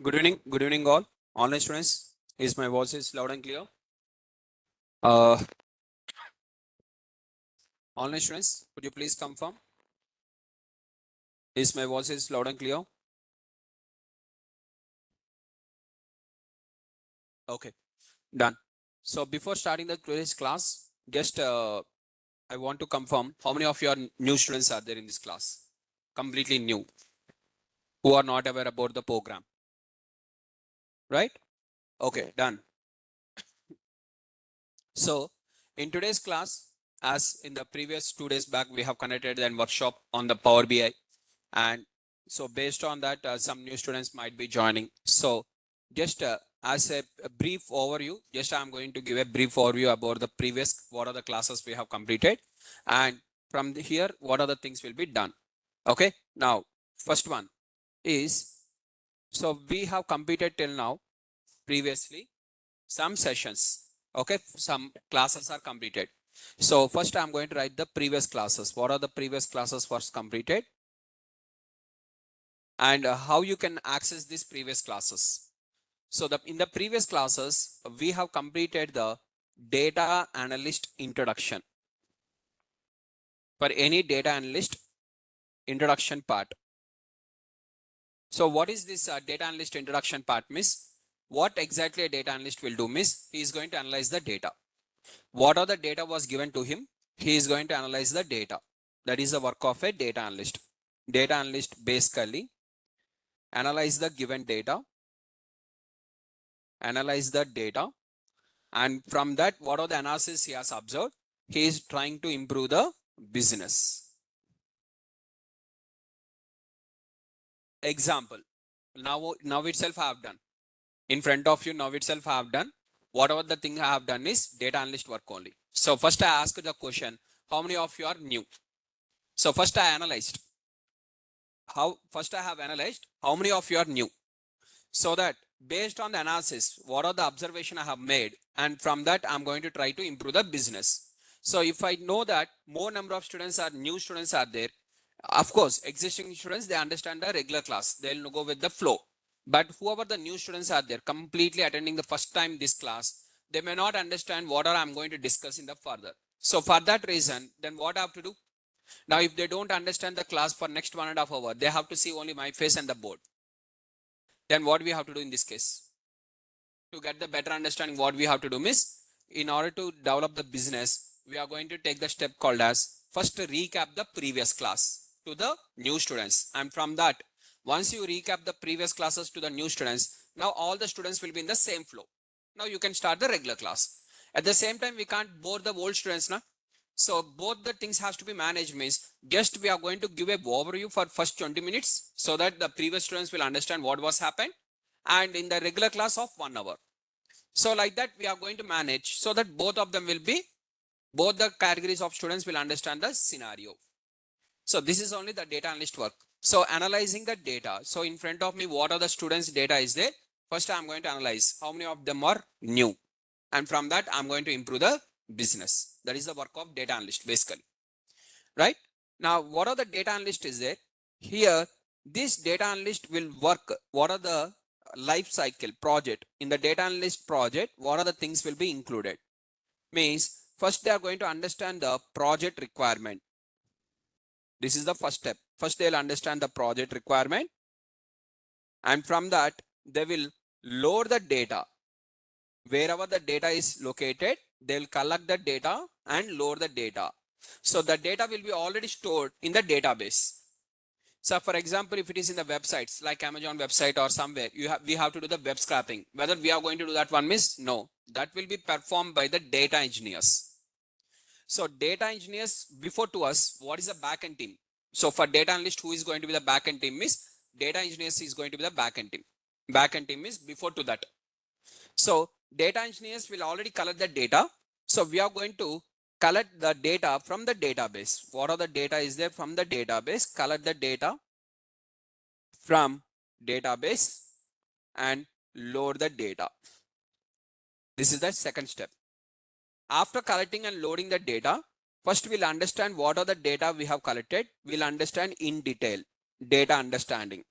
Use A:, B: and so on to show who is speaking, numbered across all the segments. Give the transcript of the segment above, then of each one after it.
A: Good evening all. Online students, is my voice is loud and clear? Uh, Online students, could you please confirm? Is my voice is loud and clear? Okay, done. So before starting the today's class, just I want to confirm how many of your new students are there in this class? Completely new, who are not aware about the program, right? Okay, done. So in today's class, as in the previous 2 days back, we have conducted a workshop on the Power BI. And so based on that, some new students might be joining. So just as a brief overview, just I'm going to give a brief overview about the previous, what are the classes we have completed. And from here, what are the things will be done. Okay. Now, first one is, so we have completed till now previously some sessions. Okay. Some classes are completed. So first I'm going to write the previous classes. What are the previous classes first completed? And how you can access these previous classes. So in the previous classes, we have completed the data analyst introduction. For any data analyst introduction part. So what is this data analyst introduction part, miss? What exactly a data analyst will do, miss? He is going to analyze the data. What are the data was given to him? He is going to analyze the data. That is the work of a data analyst. Data analyst basically analyze the given data, analyze the data, and from that, what are the analysis he has observed? He is trying to improve the business. Example, now itself I have done. In front of you, now itself I have done. Whatever the thing I have done is data analyst work only. So first I ask the question, how many of you are new? So first I analyzed. First I have analyzed how many of you are new. So that based on the analysis, what are the observation I have made, and from that I'm going to try to improve the business. So if I know that more number of students are new students are there, of course existing students, they understand the regular class, they'll go with the flow. But whoever the new students are there completely attending the first time this class, they may not understand what are I'm going to discuss in the further. So for that reason, then what I have to do? Now if they don't understand the class for next 1.5 hours, they have to see only my face and the board. Then what we have to do in this case? To get the better understanding, what we have to do is, in order to develop the business, we are going to take the step called as first recap the previous class to the new students. And from that, once you recap the previous classes to the new students, now all the students will be in the same flow. Now you can start the regular class. At the same time, we can't bore the old students now. So both the things has to be managed, means just we are going to give a overview for first 20 minutes so that the previous students will understand what was happened, and in the regular class of 1 hour. So like that we are going to manage so that both of them will be, both the categories of students will understand the scenario. So this is only the data analyst work. So analyzing the data. So in front of me, what are the students data is there? First I'm going to analyze how many of them are new. And from that, I'm going to improve the business. That is the work of data analyst basically. Right? Now, what are the data analyst is there? Here, this data analyst will work. What are the life cycle project? In the data analyst project, what are the things will be included? Means, first they are going to understand the project requirement. This is the first step. First, they'll understand the project requirement. And from that, they will load the data. Wherever the data is located, they'll collect the data and load the data. So the data will be already stored in the database. So for example, if it is in the websites like Amazon website or somewhere, we have to do the web scraping. Whether we are going to do that one means no, that will be performed by the data engineers. So data engineers before to us, what is the backend team? So for data analyst, who is going to be the backend team is data engineers is going to be the backend team. Backend team is before to that. So data engineers will already collect the data. So we are going to collect the data from the database. What are the data is there from the database? Collect the data from database and load the data. This is the second step. After collecting and loading the data, first we'll understand what are the data we have collected. We'll understand in detail, data understanding.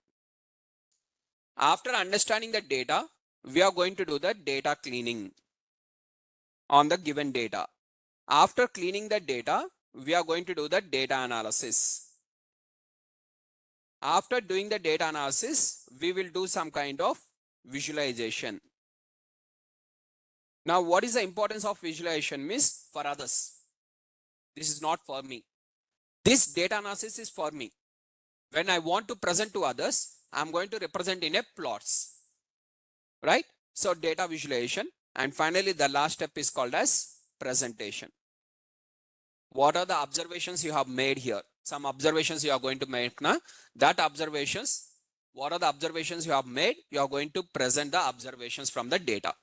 A: After understanding the data, we are going to do the data cleaning on the given data. After cleaning the data, we are going to do the data analysis. After doing the data analysis, we will do some kind of visualization. Now, what is the importance of visualization means for others? This is not for me. This data analysis is for me. When I want to present to others, I'm going to represent in a plots, right? So data visualization, and finally the last step is called as presentation. What are the observations you have made here? Some observations you are going to make now. That observations, what are the observations you have made? You are going to present the observations from the data.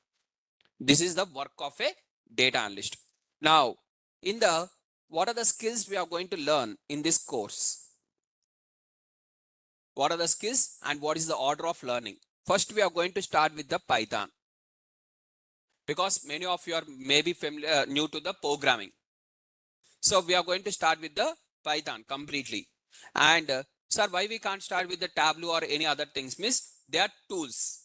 A: This is the work of a data analyst. Now, what are the skills we are going to learn in this course? What are the skills and what is the order of learning? First, we are going to start with the Python, because many of you are maybe familiar, new to the programming. So we are going to start with the Python completely. And sir, why we can't start with the Tableau or any other things? Means they are tools.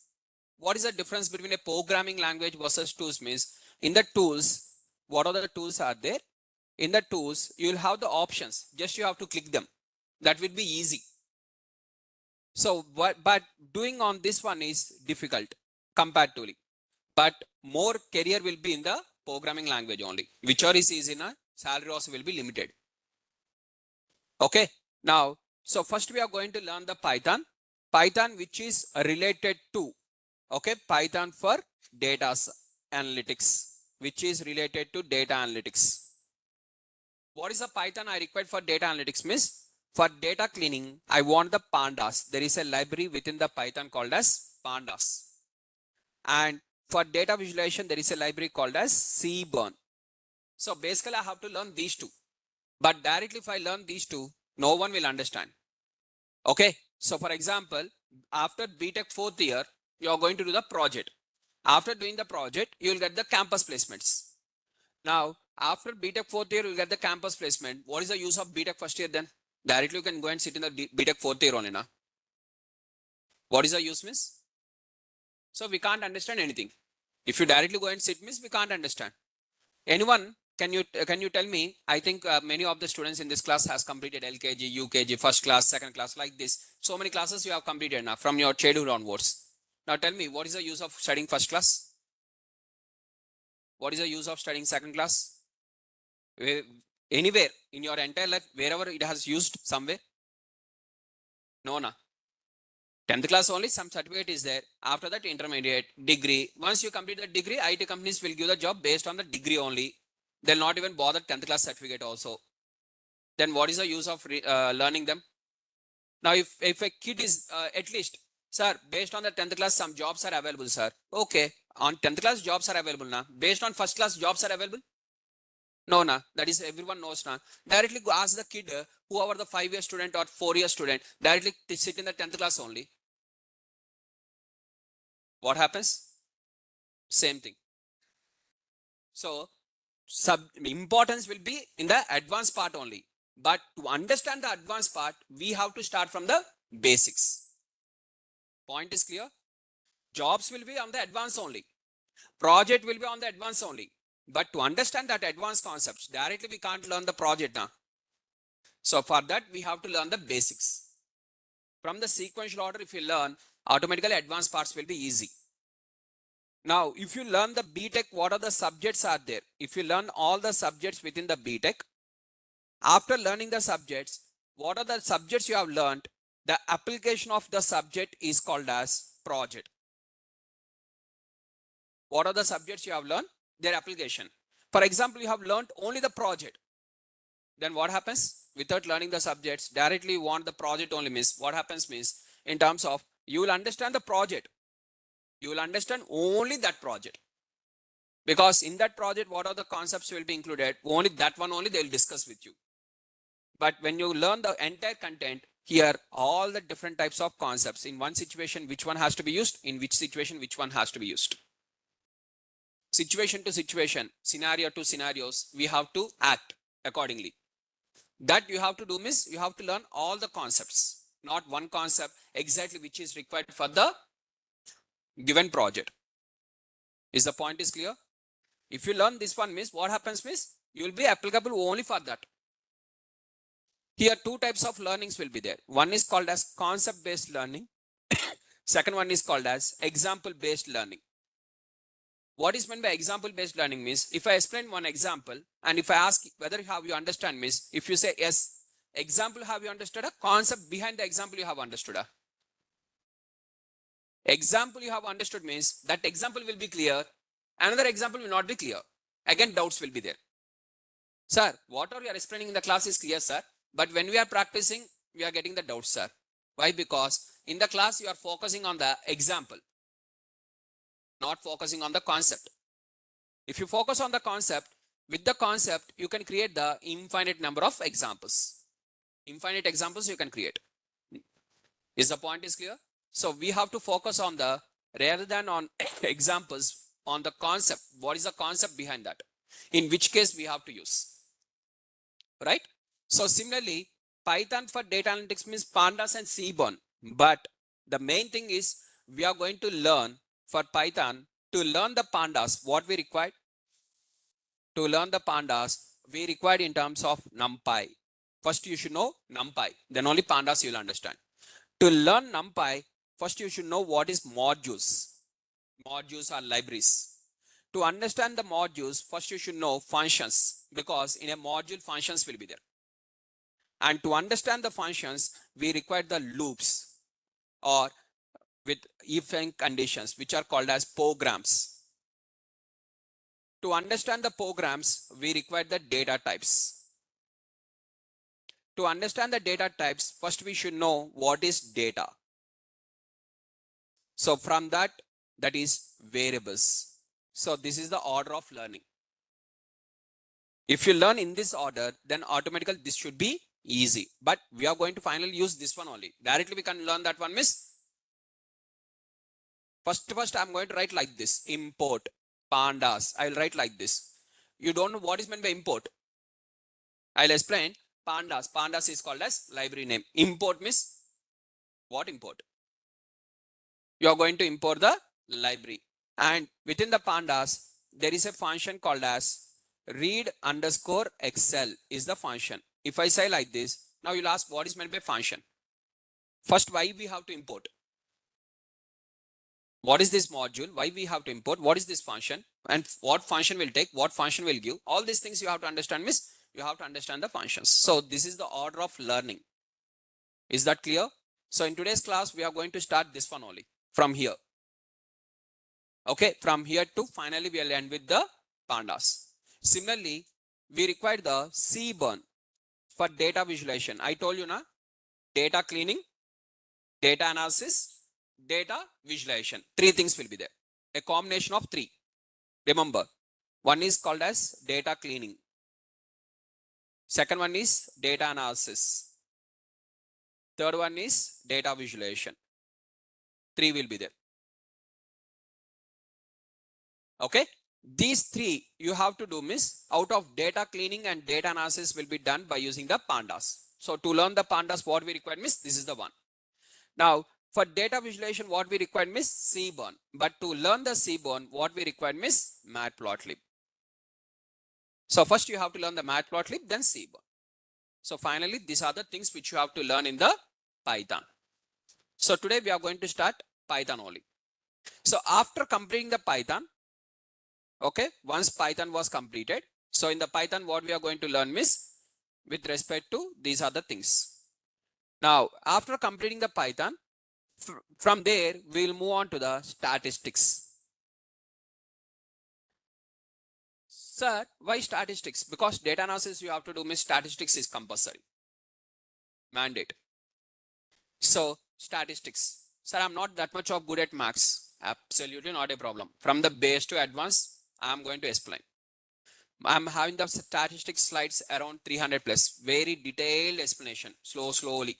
A: What is the difference between a programming language versus tools? Means in the tools, what are the tools are there? In the tools, you will have the options. Just you have to click them. That will be easy. So, but doing on this one is difficult comparatively. But more career will be in the programming language only. Whichever is easy, salary also will be limited. Okay. Now, so first we are going to learn the Python. Python which is related to, okay, Python for data analytics, which is related to data analytics. What is the Python I required for data analytics? Means for data cleaning, I want the pandas. There is a library within the Python called as pandas. And for data visualization, there is a library called as cburn. So basically I have to learn these two. But directly if I learn these two, no one will understand. Okay. So for example, after BTech 4th year, you are going to do the project. After doing the project, you will get the campus placements. Now, after BTech 4th year, you will get the campus placement. What is the use of BTech 1st year then? Directly you can go and sit in the BTech 4th year only. What is the use means? So we can't understand anything. If you directly go and sit means we can't understand. Anyone, can you tell me? I think many of the students in this class has completed LKG, UKG, first class, second class, like this. So many classes you have completed now from your childhood onwards. Now tell me, what is the use of studying first class? What is the use of studying second class? Anywhere in your entire life, wherever it has used somewhere? No, na. 10th class only, some certificate is there. After that, intermediate, degree. Once you complete the degree, IT companies will give the job based on the degree only. They'll not even bother 10th class certificate also. Then what is the use of learning them? Now, if a kid is at least, sir, based on the 10th class, some jobs are available, sir. Okay, on 10th class, jobs are available now. Based on first class, jobs are available? No, that is everyone knows now. Directly go ask the kid, whoever the 5-year student or 4-year student, directly sit in the 10th class only. What happens? Same thing. So, importance will be in the advanced part only. But to understand the advanced part, we have to start from the basics. Point is clear? Jobs will be on the advanced only. Project will be on the advanced only. But to understand that advanced concepts, directly we can't learn the project now. So for that, we have to learn the basics. From the sequential order, if you learn, automatically advanced parts will be easy. Now, if you learn the BTech, what are the subjects are there? If you learn all the subjects within the BTech, after learning the subjects, what are the subjects you have learned? The application of the subject is called as project. What are the subjects you have learned? Their application. For example, you have learned only the project. Then what happens? Without learning the subjects, directly you want the project only means. What happens means, in terms of, you will understand the project. You will understand only that project. Because in that project, what are the concepts will be included? Only that one only they will discuss with you. But when you learn the entire content, here all the different types of concepts. In one situation, which one has to be used? In which situation, which one has to be used? Situation to situation, scenario to scenarios, we have to act accordingly. That you have to do means you have to learn all the concepts, not one concept exactly which is required for the given project. Is the point is clear? If you learn this one means what happens means you will be applicable only for that. Here two types of learnings will be there. One is called as concept based learning. Second one is called as example based learning. What is meant by example based learning means if I explain one example and if I ask whether have you understand means if you say yes, example have you understood, a concept behind the example you have understood. Example you have understood means that example will be clear, another example will not be clear. Again doubts will be there. Sir, what are you explaining in the class is clear, sir, but when we are practicing we are getting the doubts, sir. Why? Because in the class you are focusing on the example, not focusing on the concept. If you focus on the concept, with the concept you can create the infinite number of examples. Infinite examples you can create. Is the point is clear? So we have to focus on the, rather than on examples, on the concept. What is the concept behind that? In which case we have to use. Right? So similarly, Python for data analytics means pandas and seaborn. But the main thing is we are going to learn for Python, to learn the pandas, what we require. To learn the pandas, we required in terms of NumPy. First you should know NumPy, then only pandas you will understand. To learn NumPy, first you should know what is modules. Modules are libraries. To understand the modules, first you should know functions, because in a module functions will be there. And to understand the functions, we require the loops or with if and conditions, which are called as programs. To understand the programs, we require the data types. To understand the data types, first we should know what is data. So from that is variables. So this is the order of learning. If you learn in this order, then automatically this should be easy. But we are going to finally use this one only. Directly we can learn that one miss. First I'm going to write like this. Import pandas. I will write like this. You don't know what is meant by import. I'll explain. Pandas. Pandas is called as library name. Import means what import? You are going to import the library. And within the pandas, there is a function called as read underscore Excel is the function. If I say like this, now you'll ask what is meant by function. First, why we have to import? What is this module? Why we have to import? What is this function? And what function will take? What function will give? All these things you have to understand means you have to understand the functions. So this is the order of learning. Is that clear? So in today's class, we are going to start this one only from here. Okay, from here to finally we will end with the pandas. Similarly, we require the seaborn for data visualization. I told you na, data cleaning, data analysis, data visualization. Three things will be there. A combination of three. Remember, one is called as data cleaning. Second one is data analysis. Third one is data visualization. Three will be there. Okay. These three you have to do means out of data cleaning and data analysis will be done by using the pandas. So to learn the pandas, what we require means this is the one. Now for data visualization, what we require means seaborn. But to learn the seaborn, what we require means matplotlib. So first you have to learn the matplotlib, then seaborn. So finally, these are the things which you have to learn in the Python. So today we are going to start Python only. So after completing the Python, okay, once Python was completed, so in the Python what we are going to learn is with respect to these are the things. Now after completing the Python, from there we will move on to the statistics. Sir, why statistics? Because data analysis you have to do means statistics is compulsory. Mandate. So statistics. Sir, I'm not that much of good at maths. Absolutely not a problem. From the base to advanced, I'm going to explain. I'm having the statistics slides around 300 plus. Very detailed explanation. Slowly.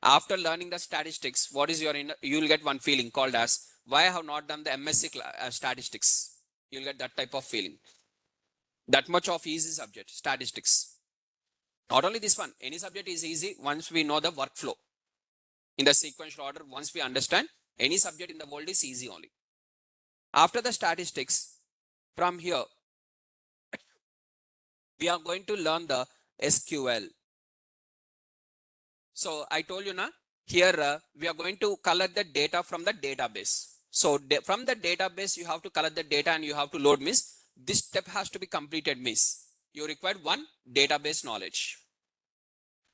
A: After learning the statistics, what is your you'll get one feeling called as why I have not done the MSc statistics. You'll get that type of feeling. That much of easy subject, statistics. Not only this one, any subject is easy once we know the workflow. In the sequential order, once we understand, Any subject in the world is easy only. After the statistics, from here, we are going to learn the SQL. So I told you now, here we are going to collect the data from the database. So from the database, you have to collect the data and you have to load miss. This step has to be completed miss. You require one database knowledge.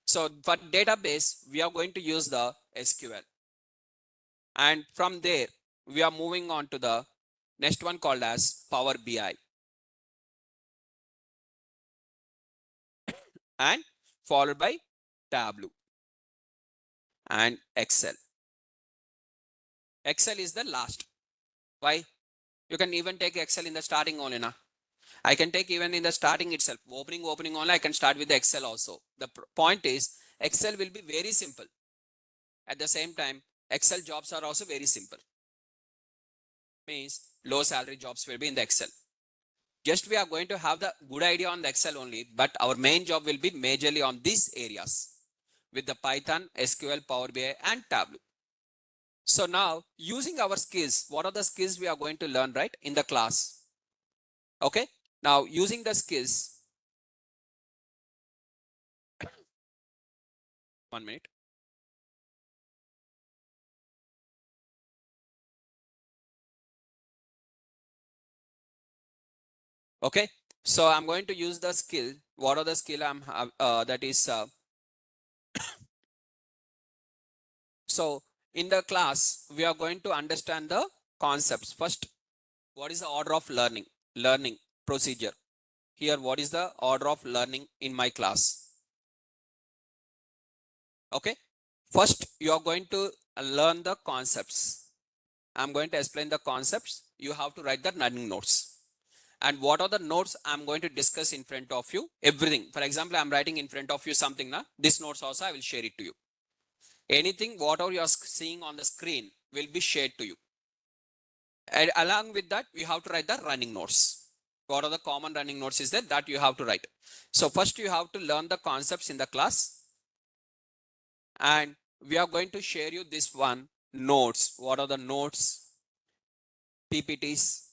A: So for database, we are going to use the SQL. And from there, we are moving on to the next one called as Power BI. And followed by Tableau and Excel. Excel is the last. Why? You can even take Excel in the starting only now. I can take even in the starting itself. Opening only, I can start with the Excel also. The point is, Excel will be very simple. At the same time, Excel jobs are also very simple. Means low salary jobs will be in the Excel. Just we are going to have the good idea on the Excel only, but our main job will be majorly on these areas with the Python, SQL, Power BI and Tableau. So now using our skills, what are the skills we are going to learn, right, in the class? Okay. Now using the skills, 1 minute. Okay. So I'm going to use the skill. What are the skill that is, so in the class, we are going to understand the concepts. First, what is the order of learning procedure? Here, what is the order of learning in my class? Okay. First, you are going to learn the concepts. I'm going to explain the concepts. You have to write the learning notes. And what are the notes I'm going to discuss in front of you? Everything. For example, I'm writing in front of you something now. This notes also I will share it to you. Anything, whatever you are seeing on the screen will be shared to you. And along with that, you have to write the running notes. What are the common running notes is that you have to write. So first you have to learn the concepts in the class. And we are going to share you this one notes. What are the notes? PPTs,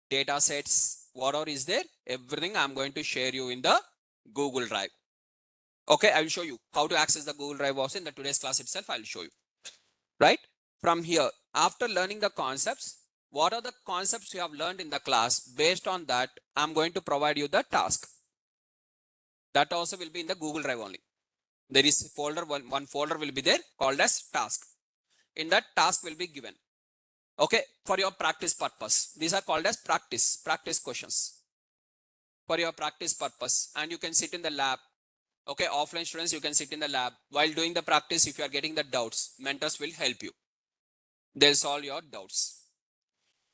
A: data sets, whatever is there, everything I'm going to share you in the Google Drive. Okay, I will show you how to access the Google Drive also in the today's class itself. I will show you. Right? From here, after learning the concepts, what are the concepts you have learned in the class? Based on that, I'm going to provide you the task. That also will be in the Google Drive only. There is folder, one folder will be there called as task. In that, task will be given. Okay, for your practice purpose. These are called as practice questions. For your practice purpose. And you can sit in the lab. Okay, offline students, you can sit in the lab. While doing the practice, if you are getting the doubts, mentors will help you. They'll solve your doubts.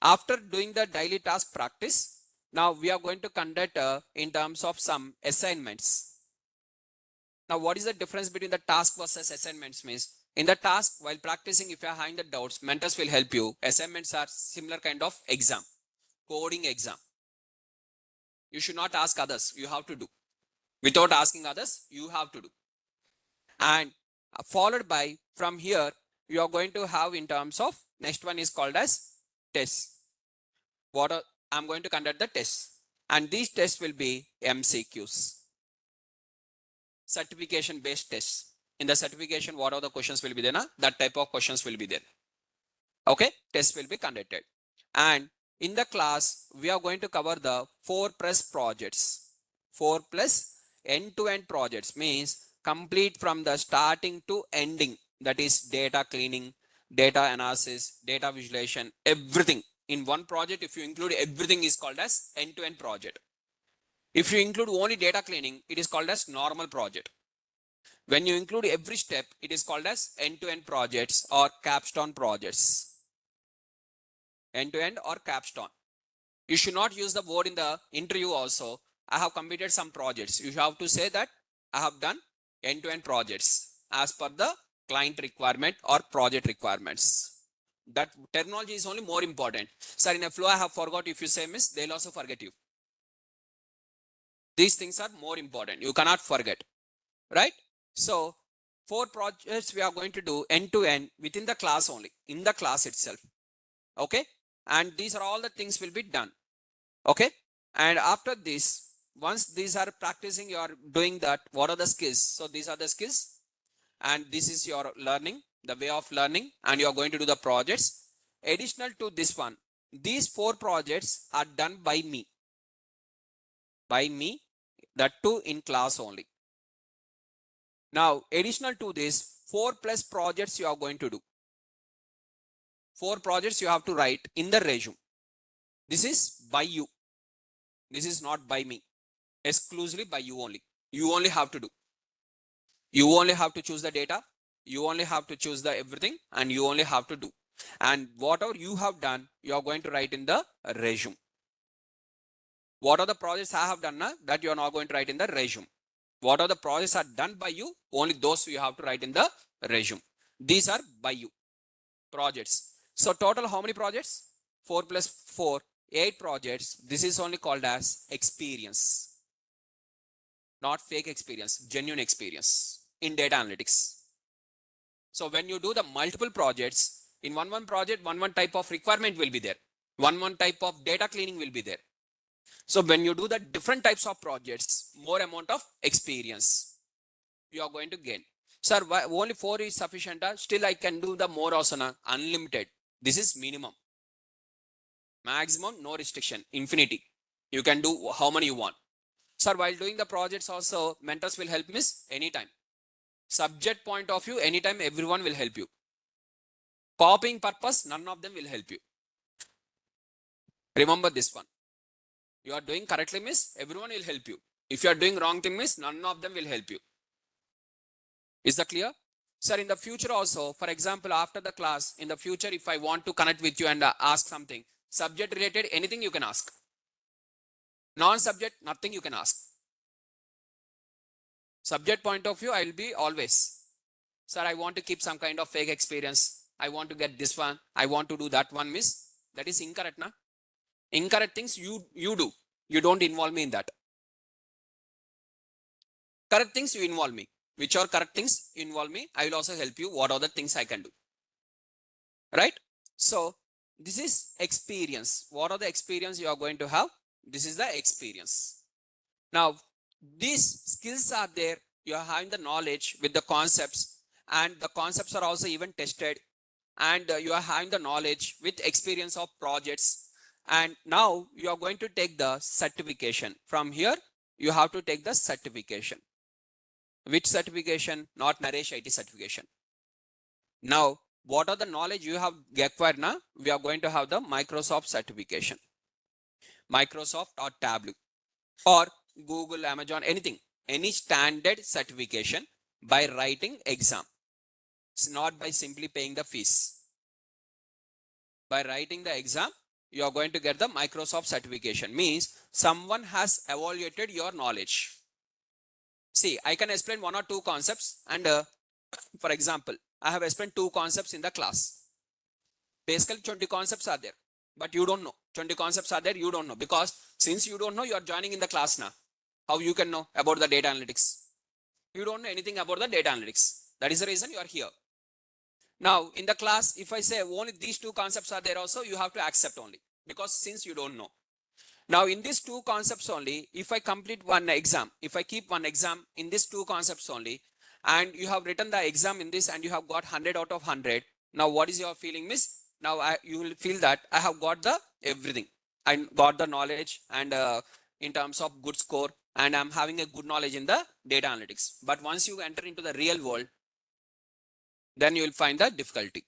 A: After doing the daily task practice, now we are going to conduct in terms of some assignments. Now, what is the difference between the task versus assignments means? In the task, while practicing, if you are having the doubts, mentors will help you. Assignments are similar kind of exam, coding exam. You should not ask others. You have to do. Without asking others, you have to do. And followed by, from here, you are going to have in terms of, next one is called as tests. I'm going to conduct the tests. And these tests will be MCQs. Certification based tests. In the certification, what are the questions will be there? That type of questions will be there. Okay, tests will be conducted. And in the class, we are going to cover the 4+ projects. 4+ end-to-end projects means complete from the starting to ending. That is data cleaning, data analysis, data visualization, everything. In one project, if you include everything, is called as end-to-end project. If you include only data cleaning, it is called as normal project. When you include every step, it is called as end-to-end projects or capstone projects. End-to-end or capstone. You should not use the word in the interview also. I have completed some projects. You have to say that I have done end-to-end projects as per the client requirement or project requirements. That terminology is only more important. Sir, in a flow I have forgot. If you say miss, they'll also forget you. These things are more important. You cannot forget. Right? So 4 projects we are going to do end to end within the class only, in the class itself. Okay. And these are all the things will be done. Okay. And after this, once these are practicing, you are doing that. What are the skills? So these are the skills. And this is your learning, the way of learning. And you are going to do the projects. Additional to this one, these 4 projects are done by me. By me, that too in class only. Now, additional to this, 4 plus projects you are going to do. 4 projects you have to write in the resume. This is by you. This is not by me. Exclusively by you only. You only have to do. You only have to choose the data. You only have to choose the everything, and you only have to do. And whatever you have done, you are going to write in the resume. What are the projects I have done now? That you are not going to write in the resume. What are the projects are done by you? Only those you have to write in the resume. These are by you projects. So total how many projects? 4 plus 4, 8 projects. This is only called as experience. Not fake experience, genuine experience in data analytics. So when you do the multiple projects, in one project, one type of requirement will be there. One type of data cleaning will be there. So when you do the different types of projects, more amount of experience you are going to gain. Sir, only 4 is sufficient. Still I can do the more also, unlimited. This is minimum. Maximum, no restriction, infinity. You can do how many you want. Sir, while doing the projects also, mentors will help me anytime. Subject point of view, anytime everyone will help you. Copying purpose, none of them will help you. Remember this one. You are doing correctly, miss, everyone will help you. If you are doing wrong thing, miss, none of them will help you. Is that clear? Sir, in the future also, for example, after the class, in the future, if I want to connect with you and ask something, subject related, anything you can ask. Non-subject, nothing you can ask. Subject point of view, I will be always. Sir, I want to keep some kind of fake experience. I want to get this one. I want to do that one, miss. That is incorrect, na? Incorrect things you do. You don't involve me in that. Correct things you involve me. Which are correct things involve me. I will also help you. What are the things I can do? Right? So this is experience. What are the experience you are going to have? This is the experience. Now, these skills are there. You are having the knowledge with the concepts, and the concepts are also even tested, and you are having the knowledge with experience of projects. And now you are going to take the certification. From here, you have to take the certification. Which certification? Not Naresh IT certification. Now, what are the knowledge you have acquired now? We are going to have the Microsoft certification. Microsoft or Tableau or Google, Amazon, anything. Any standard certification by writing exam. It's not by simply paying the fees. By writing the exam, you are going to get the Microsoft certification. Means someone has evaluated your knowledge. See, I can explain 1 or 2 concepts, and for example, I have explained 2 concepts in the class. Basically 20 concepts are there, but you don't know. 20 concepts are there, you don't know, because since you don't know, you are joining in the class now. How you can know about the data analytics? You don't know anything about the data analytics. That is the reason you are here. Now in the class, if I say only these 2 concepts are there also, you have to accept only, because since you don't know. Now in these 2 concepts only, if I complete one exam, if I keep one exam in these 2 concepts only, and you have written the exam in this and you have got 100 out of 100, now what is your feeling, miss? Now you will feel that I have got the everything. I got the knowledge, and in terms of good score, and I'm having a good knowledge in the data analytics. But once you enter into the real world, then you will find the difficulty.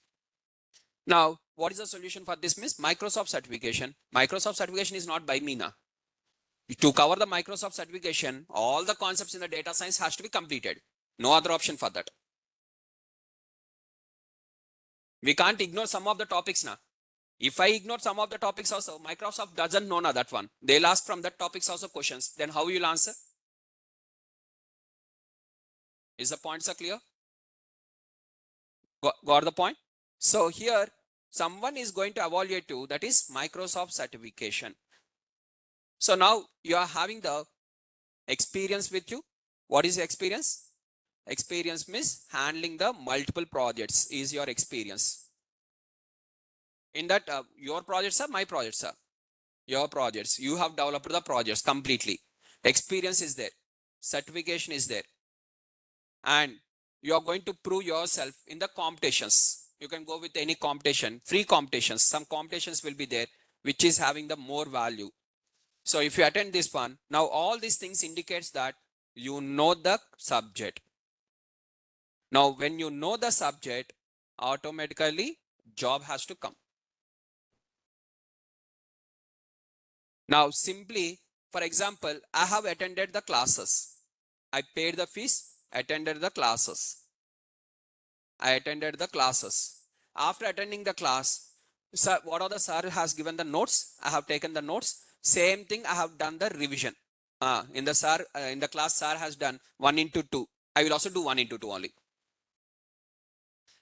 A: Now, what is the solution for this, miss? Microsoft certification. Microsoft certification is not by me now. To cover the Microsoft certification, all the concepts in the data science has to be completed. No other option for that. We can't ignore some of the topics now. If I ignore some of the topics also, Microsoft doesn't know now that one. They'll ask from that topics also questions. Then how you'll answer? Is the points are clear? Got the point? So here, someone is going to evaluate you, that is Microsoft certification. So now you are having the experience with you. What is the experience? Experience means handling the multiple projects is your experience. In that, your projects are my projects are your projects. You have developed the projects completely. Experience is there. Certification is there. And you are going to prove yourself in the competitions. You can go with any competition, free competitions. Some competitions will be there, which is having the more value. So if you attend this one, now all these things indicates that you know the subject. Now, when you know the subject, automatically job has to come. Now, simply, for example, I have attended the classes. I paid the fees, attended the classes. I attended the classes. After attending the class, sir, what are the sir has given the notes? I have taken the notes. Same thing, I have done the revision. In the class, sir has done 1 into 2. I will also do 1 into 2 only.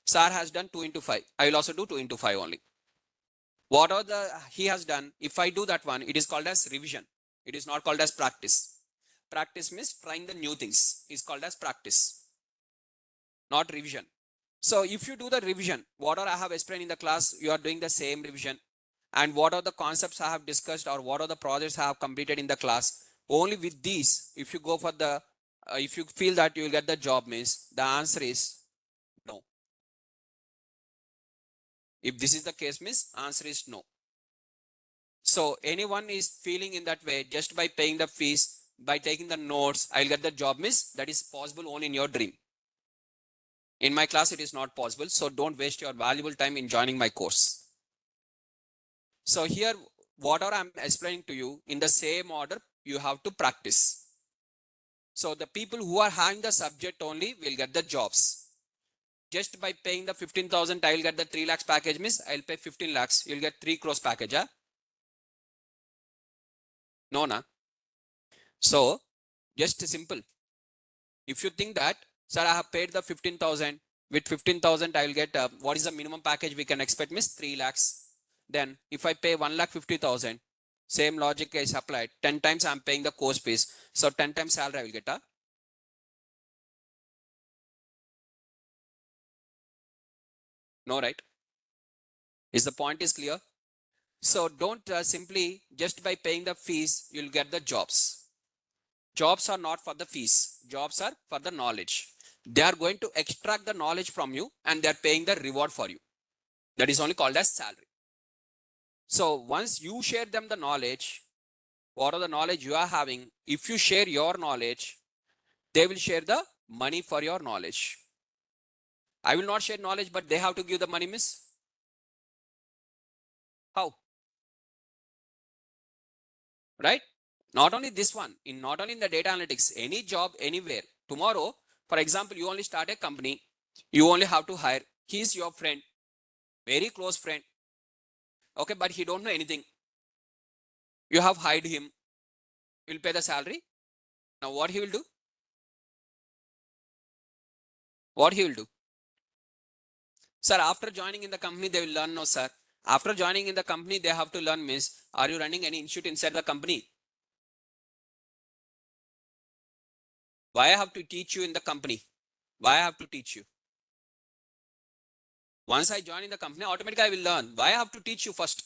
A: Sir has done 2 into 5. I will also do 2 into 5 only. Whatever he has done, if I do that one, it is called as revision. It is not called as practice. Practice means trying the new things. Is called as practice, not revision. So if you do the revision, whatever I have explained in the class, you are doing the same revision. And what are the concepts I have discussed or what are the projects I have completed in the class, only with these, if you go for the, if you feel that you will get the job means, the answer is no. If this is the case means, answer is no. So anyone is feeling in that way, just by paying the fees, by taking the notes, I'll get the job means, that is possible only in your dream. In my class, it is not possible. So don't waste your valuable time in joining my course. So here, whatever I'm explaining to you, in the same order, you have to practice. So the people who are having the subject only will get the jobs. Just by paying the 15,000, I will get the 3 lakhs package means, I'll pay 15 lakhs. You'll get 3 crores package. Huh? No, na. So just simple. If you think that, sir, I have paid the 15,000, with 15,000, I will get, what is the minimum package we can expect means 3 lakhs. Then if I pay 1,50,000, same logic is applied. 10 times I'm paying the course fees. So 10 times salary I will get. No, right? Is the point is clear? So don't simply just by paying the fees, you'll get the jobs. Jobs are not for the fees. Jobs are for the knowledge. They are going to extract the knowledge from you and they're paying the reward for you. That is only called as salary. So once you share them the knowledge, what are the knowledge you are having, if you share your knowledge, they will share the money for your knowledge. I will not share knowledge, but they have to give the money, miss. How? Right? Not only this one, not only in the data analytics, any job, anywhere. Tomorrow, for example, you only start a company, you only have to hire. He is your friend, very close friend. Okay, but he don't know anything. You have hired him. You'll pay the salary. Now what he will do? What he will do? Sir, after joining in the company, they will learn. No, sir. After joining in the company, they have to learn means, are you running any institute inside the company? Why I have to teach you in the company? Why I have to teach you? Once I join in the company, automatically I will learn. Why I have to teach you first?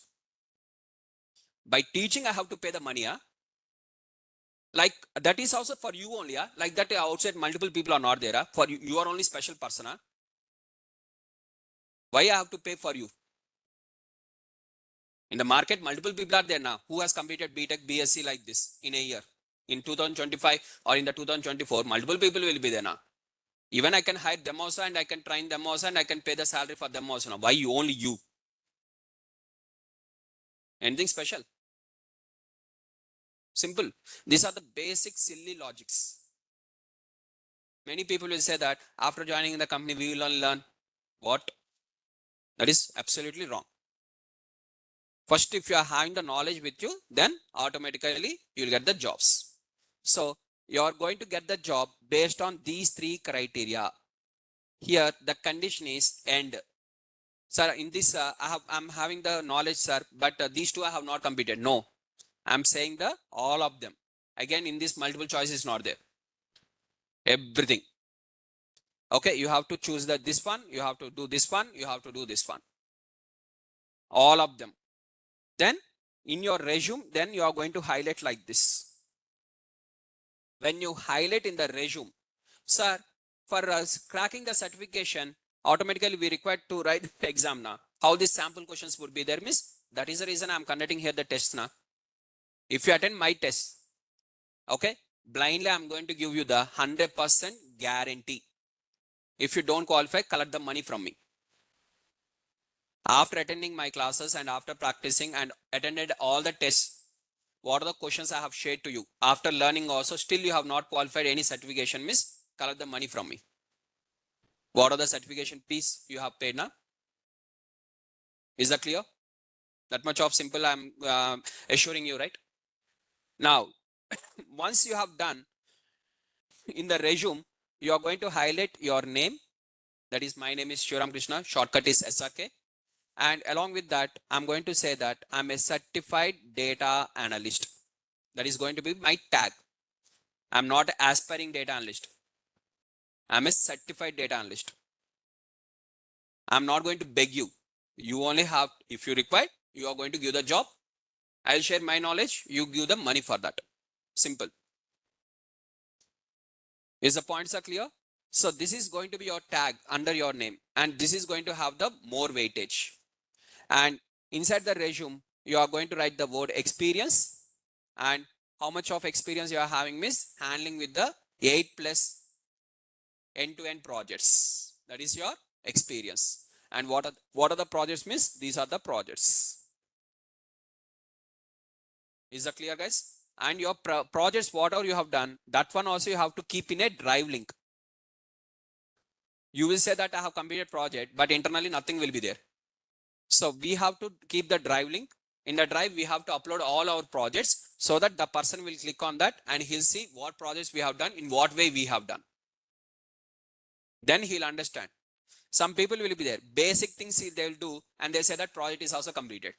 A: By teaching, I have to pay the money. Huh? Like that is also for you only. Huh? Like that outside multiple people are not there. Huh? For you, you are only special person. Huh? Why I have to pay for you? In the market, multiple people are there now. Who has completed BTech, BSc like this in a year? In 2025 or in the 2024, multiple people will be there now. Even I can hire them also and I can train them also and I can pay the salary for them also. Now, why you only you? Anything special? Simple. These are the basic silly logics. Many people will say that after joining in the company, we will learn. What? That is absolutely wrong. First, if you are having the knowledge with you, then automatically you will get the jobs. So you are going to get the job based on these 3 criteria. Here, the condition is end. Sir, in this, I'm having the knowledge, sir, but these 2 I have not completed. No, I'm saying the all of them. Again, in this multiple choice is not there. Everything. Okay, you have to choose this one, you have to do this one, you have to do this one. All of them. Then in your resume, then you are going to highlight like this. When you highlight in the resume, sir, for us cracking the certification, automatically we require to write the exam now. How these sample questions would be there, miss? That is the reason I'm conducting here the test now. If you attend my test, okay, blindly I'm going to give you the 100% guarantee. If you don't qualify, collect the money from me. After attending my classes and after practicing and attended all the tests, what are the questions I have shared to you? After learning also, still you have not qualified any certification, miss, collect the money from me. What are the certification fees you have paid now? Is that clear? That much of simple I'm assuring you, right? Now, once you have done, in the resume, you are going to highlight your name. That is, my name is Shivaram Krishna, shortcut is SRK. And along with that, I'm going to say that I'm a certified data analyst. That is going to be my tag. I'm not an aspiring data analyst. I'm a certified data analyst. I'm not going to beg you. You only have, if you require, you are going to give the job. I'll share my knowledge. You give the money for that. Simple. Is the points are clear? So this is going to be your tag under your name, and this is going to have the more weightage. And inside the resume, you are going to write the word experience, and how much of experience you are having means handling with the 8+ end-to-end projects. That is your experience. And what are the projects means? These are the projects. Is that clear, guys? And your projects, whatever you have done, that one also you have to keep in a drive link. You will say that I have completed project, but internally nothing will be there. So we have to keep the drive link. In the drive, we have to upload all our projects so that the person will click on that and he'll see what projects we have done, in what way we have done. Then he'll understand. Some people will be there. Basic things they'll do and they say that project is also completed.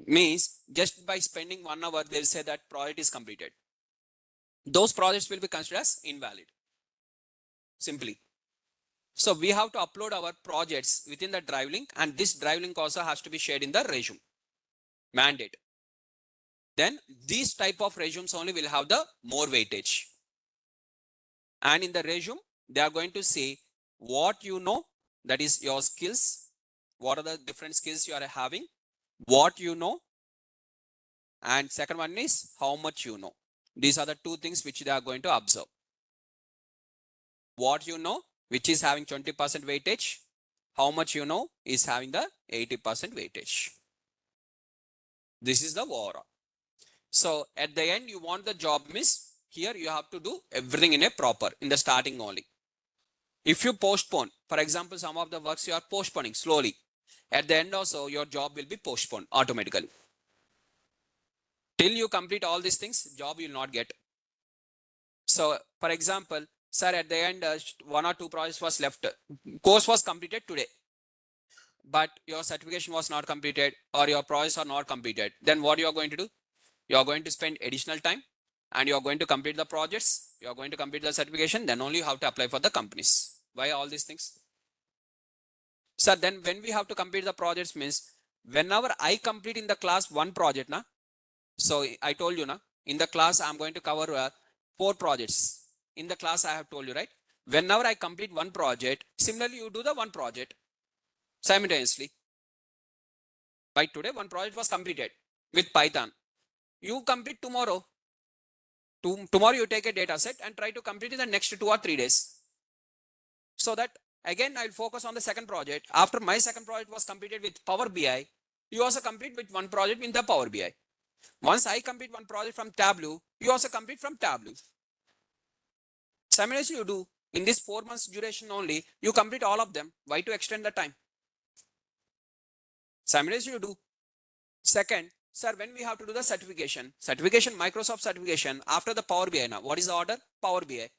A: Means just by spending 1 hour, they'll say that project is completed. Those projects will be considered as invalid. Simply. So we have to upload our projects within the drive link, and this drive link also has to be shared in the resume. Mandate. Then these type of resumes only will have the more weightage. And in the resume, they are going to say what you know, that is your skills. What are the different skills you are having? What you know. And second one is how much you know. These are the two things which they are going to observe. What you know, which is having 20% weightage. How much you know is having the 80% weightage. This is the overall. So at the end, you want the job miss. Here you have to do everything in a proper, in the starting only. If you postpone, for example, some of the works you are postponing slowly, at the end also your job will be postponed automatically. Till you complete all these things, job you will not get. So for example, sir, at the end 1 or 2 projects was left. Course was completed today, but your certification was not completed or your projects are not completed. Then what you are going to do? You are going to spend additional time and you are going to complete the projects. You are going to complete the certification. Then only you have to apply for the companies. Why all these things? So then when we have to complete the projects means whenever I complete in the class 1 project, na, so I told you, na, in the class I'm going to cover 4 projects. In the class I have told you, right? Whenever I complete 1 project, similarly you do the 1 project simultaneously. By today 1 project was completed with Python. You complete tomorrow. Tomorrow you take a data set and try to complete in the next 2 or 3 days. So that again I'll focus on the second project. After my second project was completed with Power BI, you also complete with 1 project in the Power BI. Once I complete 1 project from Tableau, you also complete from Tableau. Simultaneously you do. In this 4 months duration only, you complete all of them. Why to extend the time? Simultaneously you do. Second, sir, when we have to do the certification, Microsoft certification, after the Power BI now, what is the order? Power BI.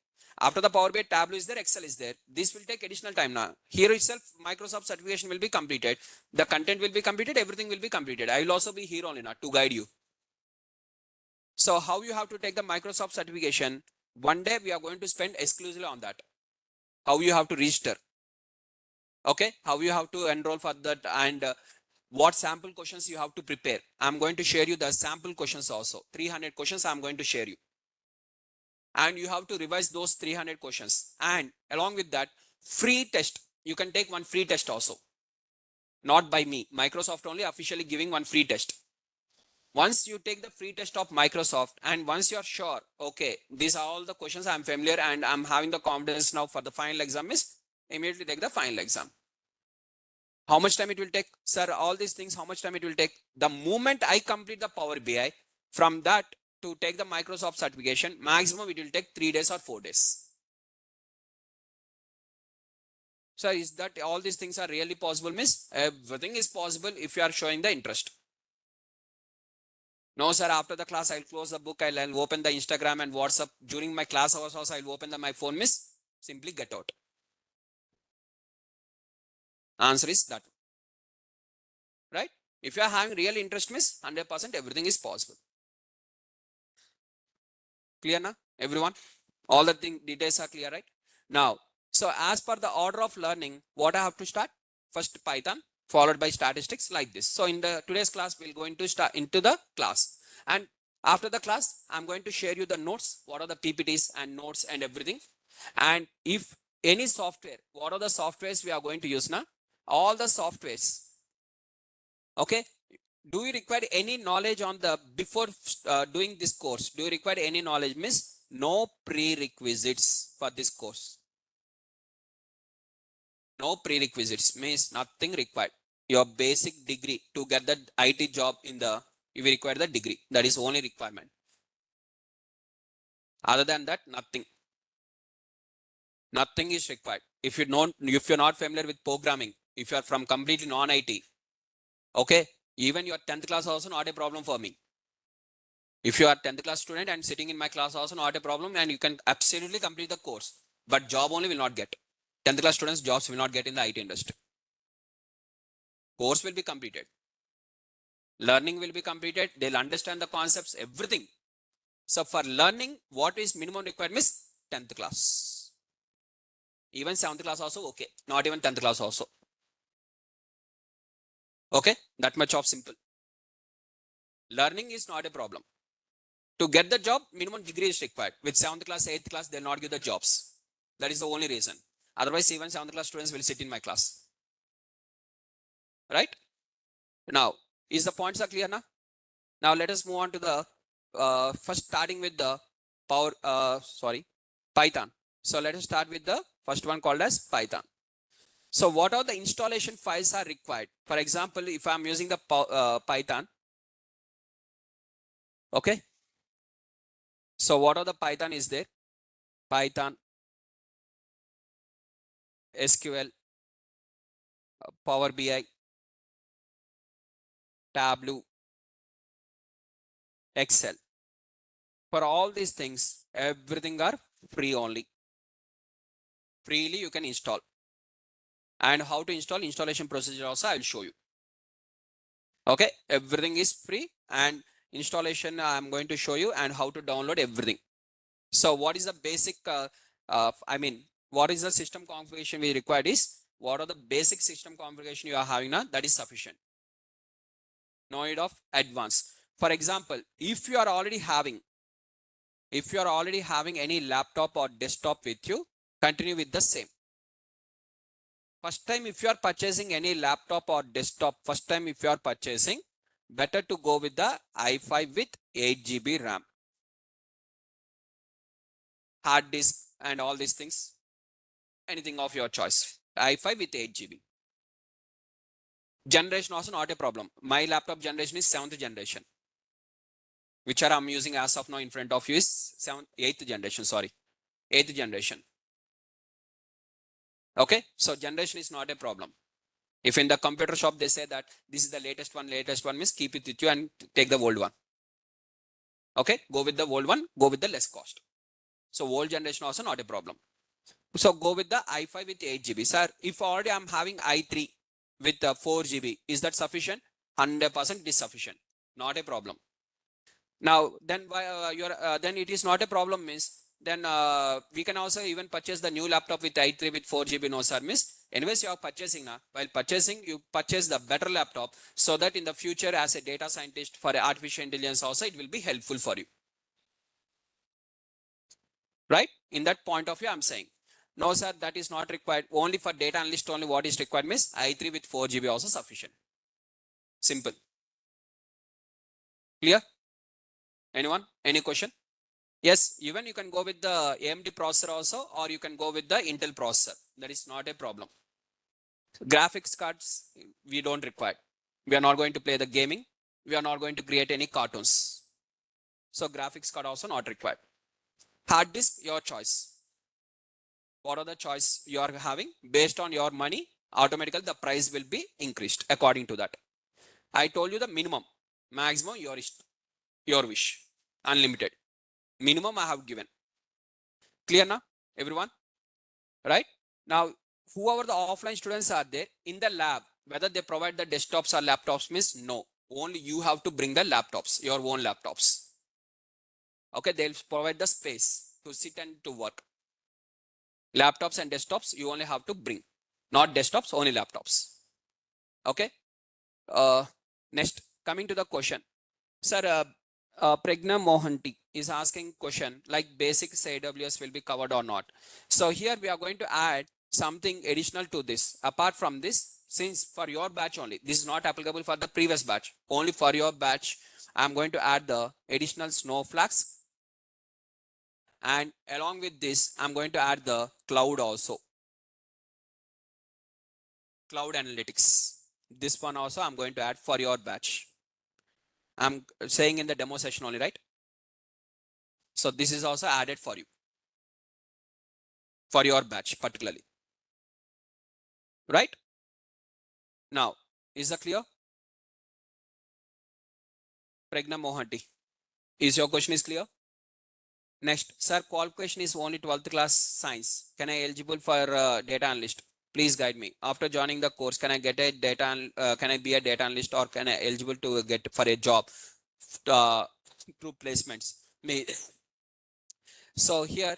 A: After the Power BI, Tableau is there, Excel is there. This will take additional time now. Here itself, Microsoft certification will be completed. The content will be completed, everything will be completed. I will also be here only now to guide you. So how you have to take the Microsoft certification? One day we are going to spend exclusively on that. how you have to register, okay, how you have to enroll for that, and what sample questions you have to prepare. I'm going to share you the sample questions also. 300 questions I'm going to share you. And you have to revise those 300 questions. And along with that, free test. You can take one free test also. Not by me. Microsoft only officially giving one free test. Once you take the free test of Microsoft, and once you're sure, okay, these are all the questions I'm familiar and I'm having the confidence now for the final exam, is immediately take the final exam. How much time it will take? Sir, all these things, how much time it will take? The moment I complete the Power BI, from that to take the Microsoft certification, maximum it will take 3 days or 4 days. So is that all these things are really possible, miss? Everything is possible if you are showing the interest. No, sir, after the class, I'll close the book, I'll open the Instagram and WhatsApp. During my class hours also, I'll open my phone, miss. Simply get out. Answer is that. Right? If you are having real interest, miss, 100% everything is possible. Clear now, everyone? All the details are clear, right? Now, so as per the order of learning, what I have to start? First Python, followed by statistics, like this. So in the today's class, we're going to start into the class. And after the class, I'm going to share you the notes, what are the PPTs and notes and everything. And if any software, what are the softwares we are going to use now? All the softwares. Okay. Do you require any knowledge on the, before doing this course? Do you require any knowledge? Miss, no prerequisites for this course. No prerequisites, means nothing required. Your basic degree to get the IT job in the, you will require the degree. That is only requirement. Other than that, nothing. Nothing is required. If you're not familiar with programming, if you are from completely non-IT, okay, even your 10th class also not a problem for me. If you are 10th class student and sitting in my class also not a problem, and you can absolutely complete the course, but job only will not get. 10th class students jobs will not get in the IT industry. Course will be completed. Learning will be completed. They'll understand the concepts, everything. So for learning, what is minimum requirement is 10th class. Even 7th class also okay. Not even 10th class also. Okay, that much of simple. Learning is not a problem. To get the job, minimum degree is required. With 7th class, 8th class, they'll not give the jobs. That is the only reason. Otherwise, even 7th class students will sit in my class. Right? Now, is the points are clear now? Now let us move on to the first, starting with the Python. So let us start with the first one called as Python. So what are the installation files are required? For example, if I'm using the Python, okay. So what are the Python is there? Python, SQL, Power BI, Tableau, Excel. For all these things, everything are free only. Freely you can install. And how to install, installation procedure also I will show you. Okay, everything is free, and installation I'm going to show you, and how to download everything. So what is the basic, what is the system configuration we required is, what are the basic system configuration you are having now, that is sufficient. No need of advanced. For example, if you are already having any laptop or desktop with you, continue with the same. First time if you are purchasing any laptop or desktop, better to go with the i5 with 8 GB RAM. Hard disk and all these things, anything of your choice. i5 with 8 GB. Generation also not a problem. My laptop generation is 7th generation. Which I'm using as of now in front of you is 8th generation, 8th generation. Okay, so generation is not a problem. If in the computer shop they say that this is the latest one means keep it with you and take the old one. Okay, go with the old one, go with the less cost. So old generation also not a problem. So go with the i5 with 8 GB. Sir, if already I'm having i3 with 4 GB, is that sufficient? 100% it is sufficient. Not a problem. Now, then then it is not a problem means then we can also even purchase the new laptop with i3 with 4 GB no sir miss. Anyways, you are purchasing now. While purchasing, you purchase the better laptop so that in the future as a data scientist for artificial intelligence also it will be helpful for you. Right? In that point of view, I'm saying. No sir, that is not required. Only for data analyst only what is required miss i3 with 4 GB also sufficient. Simple. Clear? Anyone? Any question? Yes, even you can go with the AMD processor also, or you can go with the Intel processor. That is not a problem. Graphics cards, we don't require. We are not going to play the gaming. We are not going to create any cartoons. So graphics card also not required. Hard disk, your choice. What are the choice you are having? Based on your money, automatically the price will be increased according to that. I told you the minimum, maximum your wish, unlimited. Minimum I have given. Clear now, everyone? Right? Now, whoever the offline students are there in the lab, whether they provide the desktops or laptops means no. Only you have to bring the laptops, your own laptops. Okay, they'll provide the space to sit and to work. Laptops and desktops, you only have to bring. Not desktops, only laptops. Okay. Next, coming to the question. Sir, Pregna Mohanty is asking question like basics AWS will be covered or not. So here we are going to add something additional to this. Apart from this, since for your batch only, this is not applicable for the previous batch. Only for your batch, I'm going to add the additional snowflakes. And along with this, I'm going to add the cloud also. Cloud analytics. This one also I'm going to add for your batch. I'm saying in the demo session only, right? So this is also added for you. For your batch particularly. Right? Now, is that clear? Pregna Mohanty. Is your question is clear? Next, sir, qualification is only 12th class science. Can I eligible for data analyst? Please guide me. After joining the course, can I get a data? Can I be a data analyst or can I eligible to get for a job through placements? So here,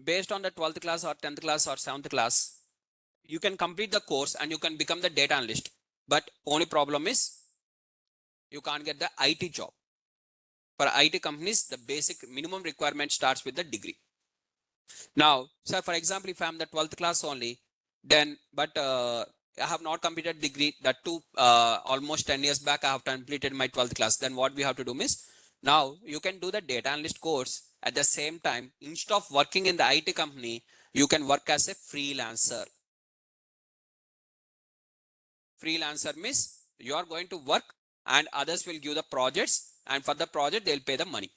A: based on the 12th class or 10th class or 7th class, you can complete the course and you can become the data analyst. But only problem is you can't get the IT job. For IT companies, the basic minimum requirement starts with the degree. Now, sir, for example, if I'm the 12th class only, then, but I have not completed degree, that too, almost 10 years back, I have completed my 12th class. Then what we have to do is, now you can do the data analyst course at the same time. Instead of working in the IT company, you can work as a freelancer. Freelancer means you are going to work and others will give the projects, and for the project, they'll pay the money.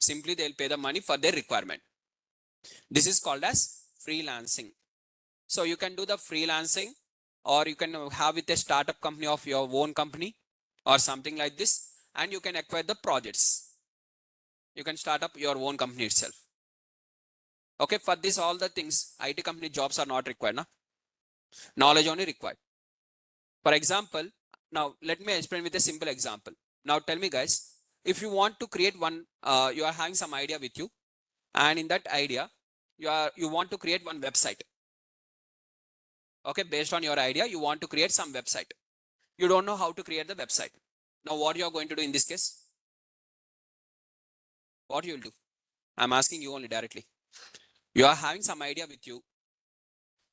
A: Simply, they'll pay the money for their requirement. This is called as freelancing. So you can do the freelancing, or you can have with a startup company of your own company or something like this, and you can acquire the projects. You can start up your own company itself. Okay, for this, all the things, IT company jobs are not required. No? Knowledge only required. For example, now let me explain with a simple example. Now tell me guys, if you want to create one, you are having some idea with you, and in that idea, you want to create one website. Okay, based on your idea, you want to create some website. You don't know how to create the website. Now what you are going to do in this case? What you will do? I'm asking you only directly. You are having some idea with you,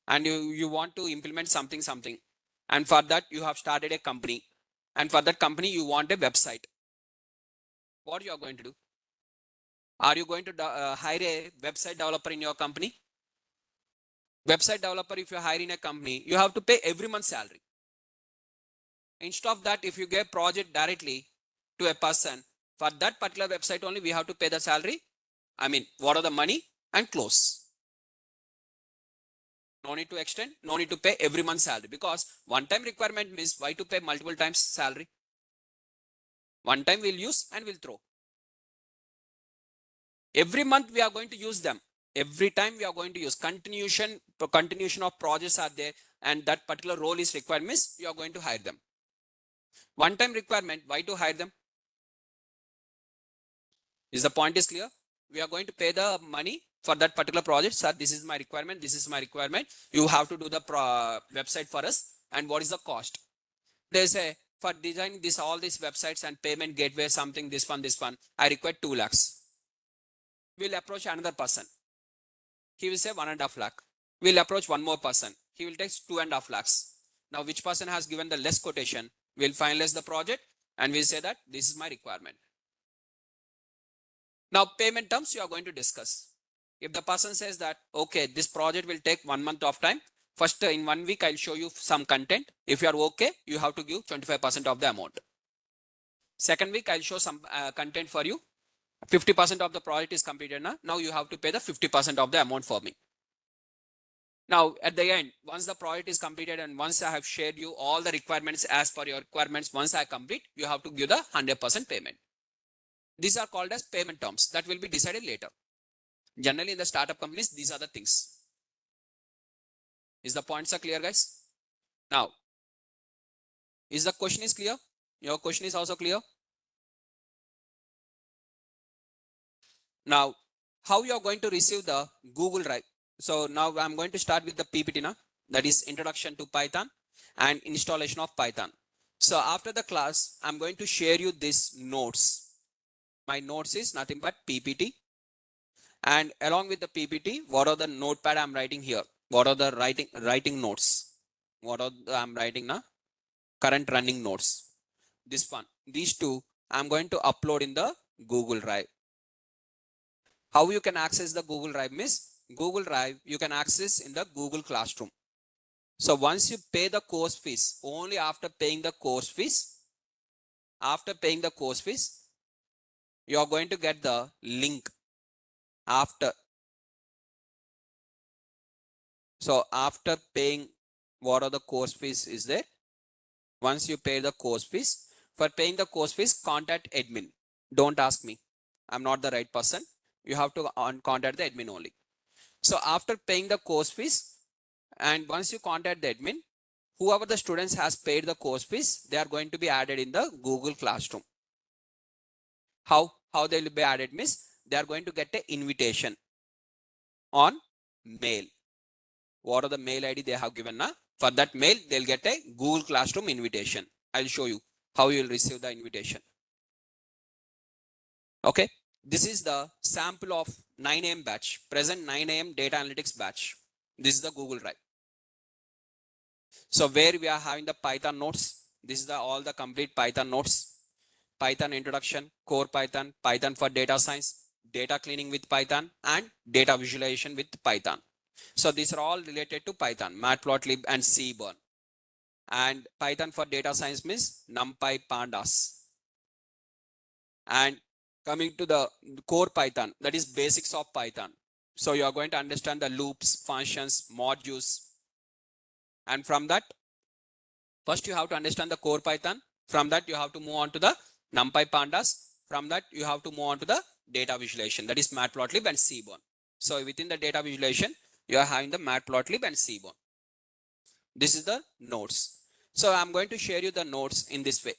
A: and you want to implement something. And for that, you have started a company. And for that company, you want a website. What you are going to do? Are you going to hire a website developer in your company? Website developer, if you hire in a company, you have to pay every month salary. Instead of that, if you get project directly to a person, for that particular website only, we have to pay the salary. I mean, what are the money and close. No need to extend, no need to pay every month salary, because one time requirement means why to pay multiple times salary? One time we'll use and we'll throw. Every month we are going to use them. Every time we are going to use continuation of projects are there, and that particular role is required means you are going to hire them. One time requirement, why to hire them? Is the point is clear? We are going to pay the money for that particular project. Sir, this is my requirement. This is my requirement. You have to do the website for us. And what is the cost? They say, for designing this, all these websites and payment gateway, something, this one, I require 2 lakhs. We'll approach another person. He will say 1.5 lakh. We'll approach one more person. He will take 2.5 lakhs. Now, which person has given the less quotation? We'll finalize the project and we'll say that this is my requirement. Now, payment terms you are going to discuss. If the person says that, okay, this project will take 1 month of time. First, in 1 week, I'll show you some content. If you are okay, you have to give 25% of the amount. Second week, I'll show some content for you. 50% of the project is completed now. Now you have to pay the 50% of the amount for me. Now, at the end, once the project is completed and once I have shared you all the requirements as per your requirements, once I complete, you have to give the 100% payment. These are called as payment terms that will be decided later. Generally, in the startup companies, these are the things. Is the points are clear, guys? Now, is the question is clear? Your question is also clear? Now, how you are going to receive the Google Drive? So now I'm going to start with the PPT now. That is introduction to Python and installation of Python. So after the class, I'm going to share you this notes. My notes is nothing but PPT. And along with the PPT, what are the notepad I'm writing here? What are the writing notes? What are I'm writing now? Current running notes. This one, these two, I'm going to upload in the Google Drive. How you can access the Google Drive means Google Drive you can access in the Google Classroom. So once you pay the course fees, only after paying the course fees, you are going to get the link after. So after paying what are the course fees is there? Once you pay the course fees, for paying the course fees, contact admin. Don't ask me. I'm not the right person. You have to contact the admin only. So after paying the course fees, and once you contact the admin, whoever the students has paid the course fees, they are going to be added in the Google Classroom. How they will be added means they are going to get an invitation on mail. What are the mail ID they have given now? For that mail, they'll get a Google Classroom invitation. I'll show you how you will receive the invitation. Okay. This is the sample of 9 AM batch, present 9 AM data analytics batch. This is the Google Drive. So where we are having the Python notes, this is all the complete Python notes, Python introduction, core Python, Python for data science, data cleaning with Python, and data visualization with Python. So these are all related to Python, Matplotlib and Seaborn. And Python for data science means NumPy, Pandas. And coming to the core Python, that is basics of Python. So you are going to understand the loops, functions, modules. And from that, first you have to understand the core Python. From that, you have to move on to the NumPy, Pandas. From that, you have to move on to the data visualization, that is Matplotlib and Seaborn. So within the data visualization, you are having the Matplotlib and Seaborn. This is the nodes. So I'm going to share you the nodes in this way.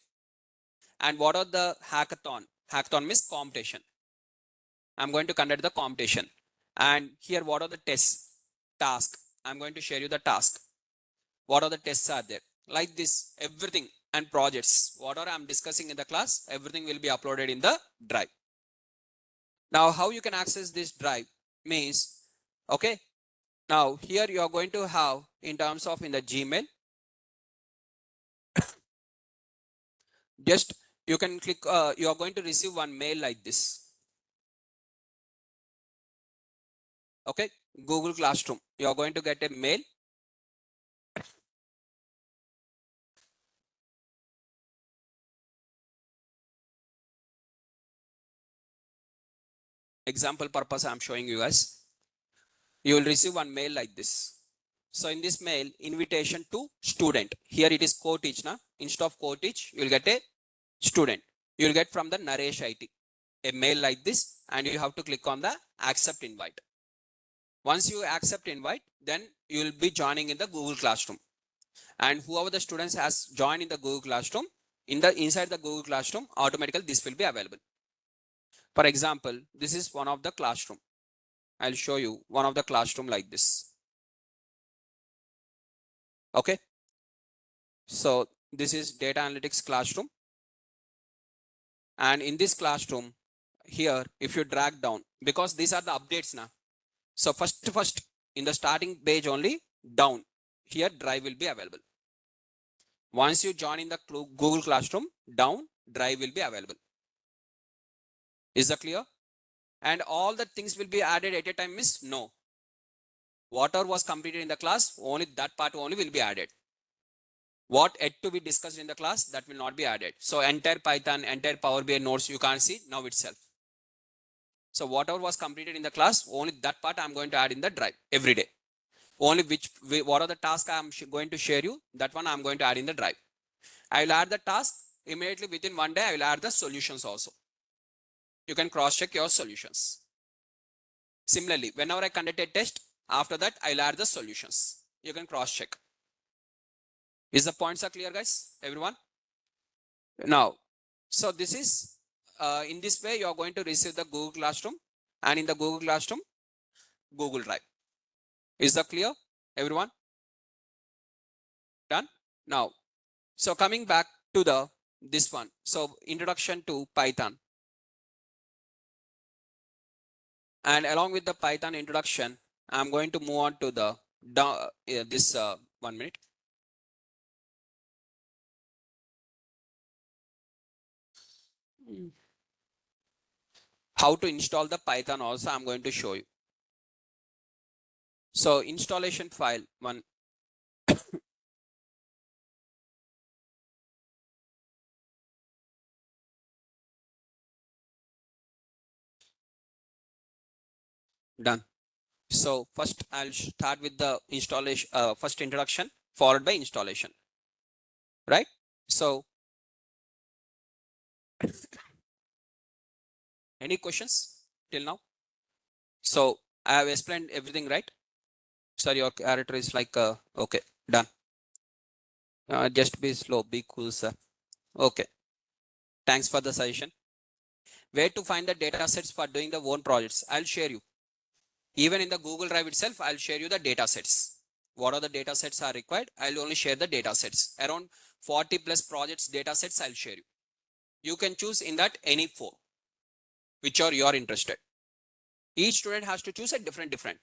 A: And what are the hackathon? Hackathon means competition. I'm going to conduct the competition. And here, what are the tests? Task. I'm going to share you the task. What are the tests are there? Like this, everything and projects. Whatever I'm discussing in the class, everything will be uploaded in the drive. Now, how you can access this drive means, okay. Now, here you are going to have in terms of in the Gmail, just you can click, you are going to receive one mail like this. Okay, Google Classroom. You are going to get a mail. Example purpose I'm showing you guys. You will receive one mail like this. So in this mail, invitation to student. Here it is co-teach now. Instead of co-teach, you will get a student. You will get from the Naresh IT a mail like this, and you have to click on the accept invite. Once you accept invite, then you will be joining in the Google Classroom. And whoever the students has joined in the Google Classroom, inside the Google Classroom, automatically this will be available. For example, this is one of the classroom. I'll show you one of the classroom like this. Okay. So this is data analytics classroom. And in this classroom here, if you drag down, because these are the updates now. So first in the starting page only down here, Drive will be available. Once you join in the Google Classroom, down Drive will be available. Is that clear? And all the things will be added at a time is no. Whatever was completed in the class, only that part only will be added. What yet to be discussed in the class, that will not be added. So entire Python, entire Power BI notes you can't see now itself. So whatever was completed in the class, only that part I'm going to add in the Drive every day. Only what are the tasks I'm going to share you, that one I'm going to add in the Drive. I will add the task immediately within one day. I will add the solutions also. You can cross check your solutions. Similarly, whenever I conduct a test, after that I'll add the solutions. You can cross check. Is the points are clear, guys? Everyone? Now, so this is in this way you are going to receive the Google Classroom, and in the Google Classroom, Google Drive. Is that clear, everyone? Done? Now, so coming back to this one. So introduction to Python. And along with the Python introduction, I'm going to move on to the this 1 minute. How to install the Python also I'm going to show you. So installation file one. Done. So first I'll start with the installation, first introduction followed by installation, right? So any questions till now? So I have explained everything, right? Sorry, your character is like, okay, done. Just be slow, be cool, sir. Okay. Thanks for the suggestion. Where to find the data sets for doing the own projects? I'll share you. Even in the Google Drive itself, I'll share you the data sets. What are the data sets are required? I'll only share the data sets. Around 40 plus projects data sets I'll share you. You can choose in that any 4, which are you are interested. Each student has to choose a different.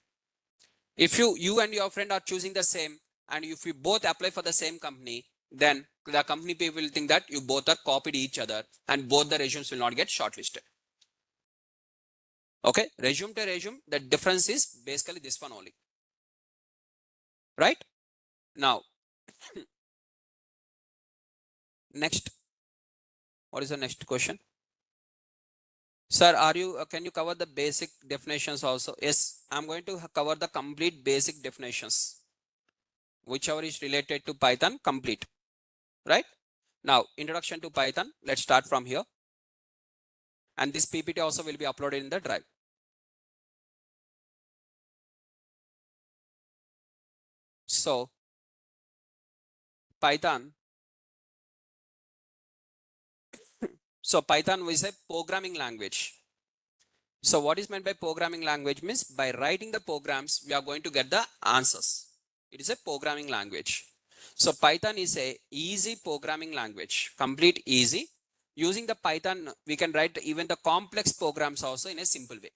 A: If you and your friend are choosing the same, and if you both apply for the same company, then the company people will think that you both are copied each other, and both the resumes will not get shortlisted. Okay, resume to resume, the difference is basically this one only, right? Now, next, what is the next question? Sir, are you, can you cover the basic definitions also? Yes, I'm going to cover the complete basic definitions, whichever is related to Python, complete, right? Now, introduction to Python, let's start from here. And this PPT also will be uploaded in the Drive. So Python. So Python is a programming language. So what is meant by programming language means by writing the programs, we are going to get the answers. It is a programming language. So Python is a easy programming language, complete easy. Using the Python, we can write even the complex programs also in a simple way.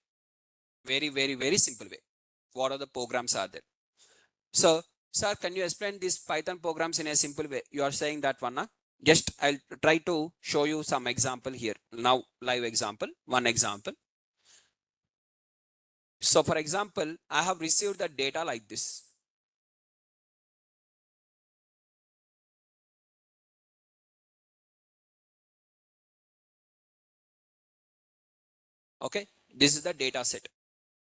A: Very simple way. What are the programs are there? So, sir, can you explain these Python programs in a simple way? You are saying that one, huh? Just I'll try to show you some example here. Now, live example, one example. So, for example, I have received the data like this. Okay, this is the data set.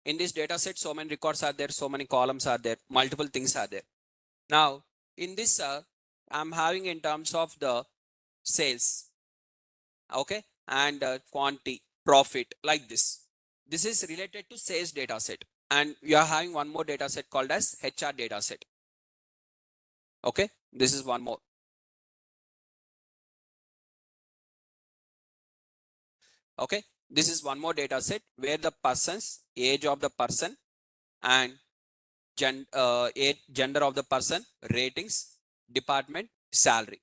A: In this data set, so many records are there, so many columns are there, multiple things are there. Now, in this, I'm having in terms of the sales, okay, and quantity, profit, like this. This is related to sales data set. And we are having one more data set called as HR data set. Okay, this is one more. Okay, this is one more data set where the person's age of the person, and gender of the person, ratings, department, salary.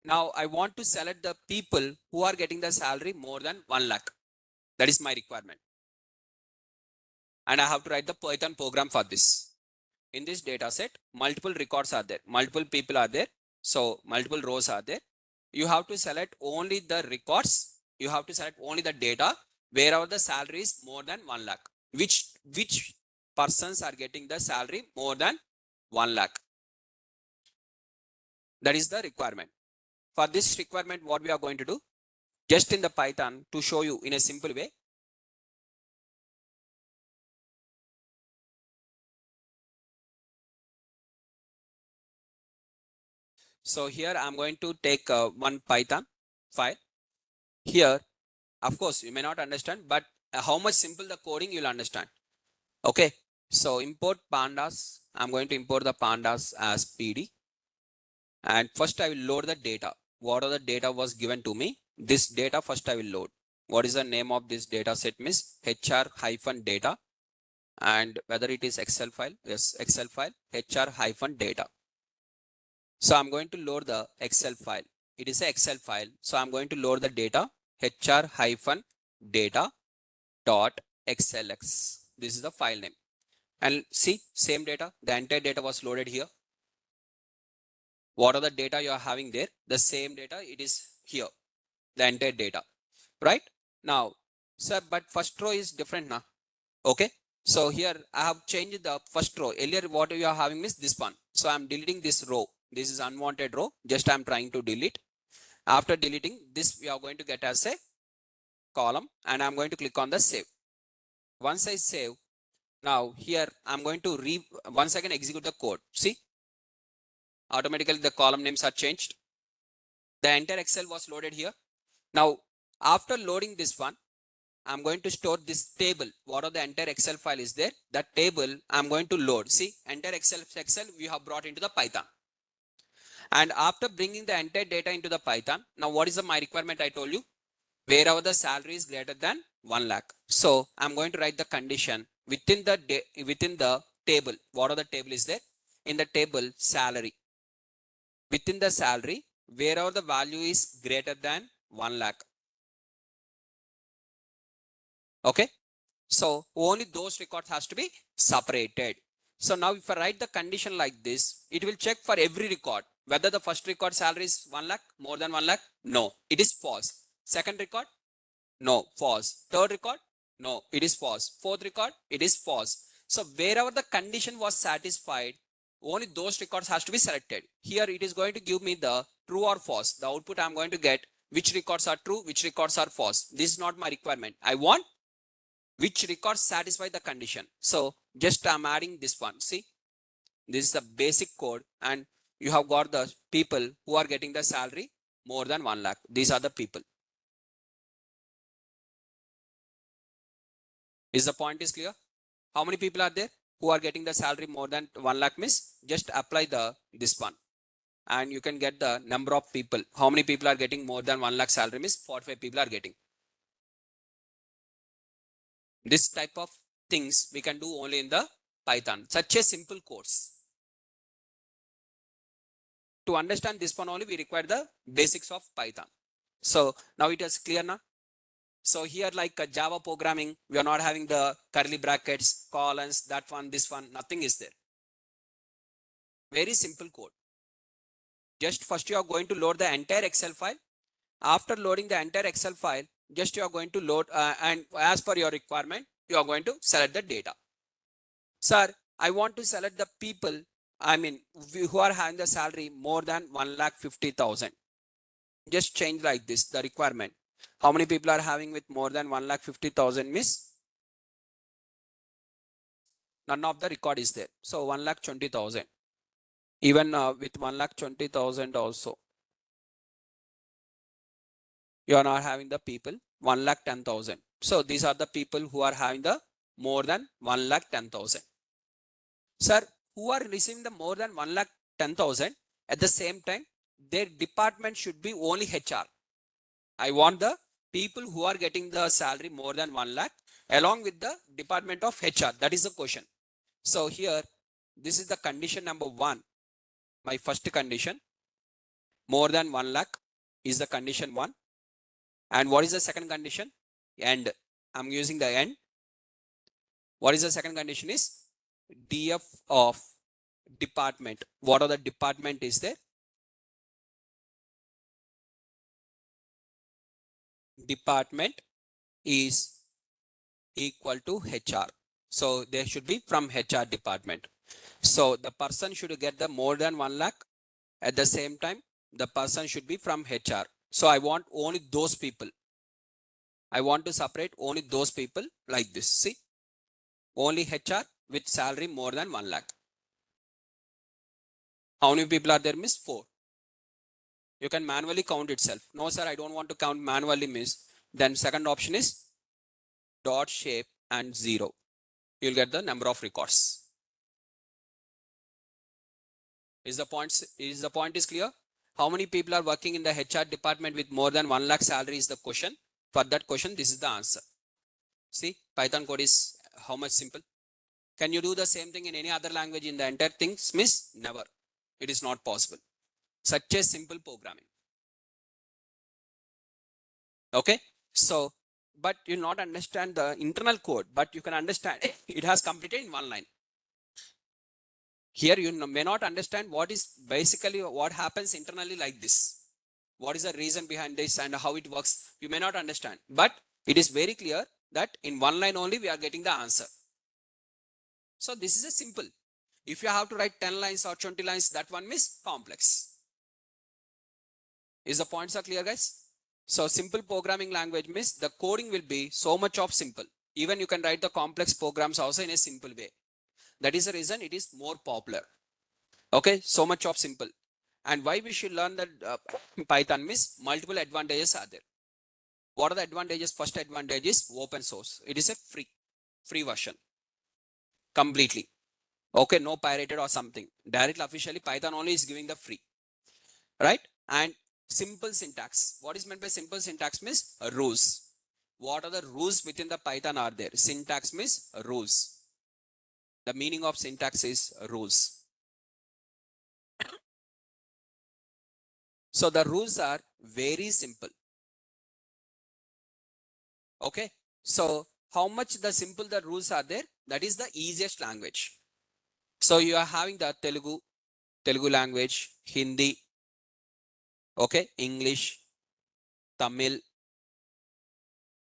A: Now I want to select the people who are getting the salary more than 1 lakh. That is my requirement. And I have to write the Python program for this. In this data set, multiple records are there, multiple people are there. So multiple rows are there. You have to select only the records. You have to select only the data wherever the salary is more than 1 lakh. Which persons are getting the salary more than 1 lakh? That is the requirement. For this requirement, what we are going to do, just in the Python to show you in a simple way. So here I'm going to take one Python file. Here, of course, you may not understand, but how much simple the coding you'll understand. Okay. So import pandas. I'm going to import the pandas as PD. And first I will load the data. What are the data was given to me? This data first I will load. What is the name of this data set? Miss HR-data. And whether it is Excel file, yes, Excel file, HR-data. So I'm going to load the Excel file. It is an Excel file. So I'm going to load the data hr-data.xlx. This is the file name. And see, same data, the entire data was loaded here. What are the data you are having there? The same data, it is here, the entire data, right? Now, sir, but first row is different now. Okay. So here I have changed the first row. Earlier what you are having is this one. So I'm deleting this row. This is unwanted row. Just I'm trying to delete. After deleting this, we are going to get as a column and I'm going to click on the save. Once I save, now here I'm going to once again execute the code. See, automatically the column names are changed. The entire Excel was loaded here. Now, after loading this one, I'm going to store this table. What are the entire Excel file is there? That table I'm going to load. See, entire Excel we have brought into the Python. And after bringing the entire data into the Python, now what is my requirement I told you? Wherever the salary is greater than 1 lakh. So I'm going to write the condition within the table. What are the table is there? In the table salary. Within the salary, wherever the value is greater than 1 lakh. Okay. So only those records has to be separated. So now if I write the condition like this, it will check for every record. Whether the first record salary is 1 lakh, more than 1 lakh? No, it is false. Second record? No, false. Third record? No, it is false. Fourth record? It is false. So wherever the condition was satisfied, only those records has to be selected. Here it is going to give me the true or false. The output I'm going to get which records are true, which records are false. This is not my requirement. I want which records satisfy the condition. So just I'm adding this one. See, this is the basic code and you have got the people who are getting the salary more than 1 lakh. These are the people. Is the point is clear? How many people are there who are getting the salary more than 1 lakh? Miss, just apply this one and you can get the number of people. How many people are getting more than 1 lakh salary? Miss, 45 people are getting. This type of things we can do only in the Python. Such a simple course. To understand this one only, we require the basics of Python. So now it is clear now. So here like Java programming, we are not having the curly brackets, colons, that one, this one, nothing is there. Very simple code. Just first you are going to load the entire Excel file. After loading the entire Excel file, just you are going to load and as per your requirement, you are going to select the data. Sir, I want to select the people, who are having the salary more than 1,50,000. Just change like this, the requirement. How many people are having with more than 1,50,000, miss? None of the record is there. So 1,20,000. Even with 1,20,000 also. You are not having the people 1,10,000. So these are the people who are having the more than 1,10,000. Sir, who are receiving the more than 1,10,000 at the same time, their department should be only HR. I want the people who are getting the salary more than 1 lakh along with the department of HR. That is the question. So here, this is the condition number 1. My first condition, more than 1 lakh is the condition 1. And what is the second condition? End. I'm using the end. What is the second condition is DF of department. What are the department is there? Department is equal to HR. So they should be from HR department. So the person should get the more than 1 lakh. At the same time, the person should be from HR. So I want only those people. I want to separate only those people like this. See, only HR with salary more than 1 lakh. How many people are there? Miss 4. You can manually count itself. No, sir, I don't want to count manually, miss. Then second option is dot shape and 0. You'll get the number of records. Is the point is clear? How many people are working in the HR department with more than 1 lakh salary is the question. For that question, this is the answer. See, Python code is how much simple. Can you do the same thing in any other language in the entire thing? Miss? Never. It is not possible. Such a simple programming. Okay. So, but you not understand the internal code, but you can understand it has completed in 1 line. Here you may not understand what is basically what happens internally like this. What is the reason behind this and how it works? You may not understand, but it is very clear that in 1 line only we are getting the answer. So this is a simple. If you have to write 10 lines or 20 lines, that one is complex. Is the points are clear, guys? So simple programming language means the coding will be so much of simple. Even you can write the complex programs also in a simple way. That is the reason it is more popular. Okay, so much of simple. And why we should learn that Python means multiple advantages are there. What are the advantages? First advantage is open source. It is a free version. Completely. Okay, no pirated or something. Directly officially Python only is giving the free. Right? And simple syntax. What is meant by simple syntax means rules. What are the rules within the Python are there? Syntax means rules. The meaning of syntax is rules. So the rules are very simple. Okay. So how much the simple the rules are there? That is the easiest language. So you are having the Telugu language, Hindi, okay, English, Tamil,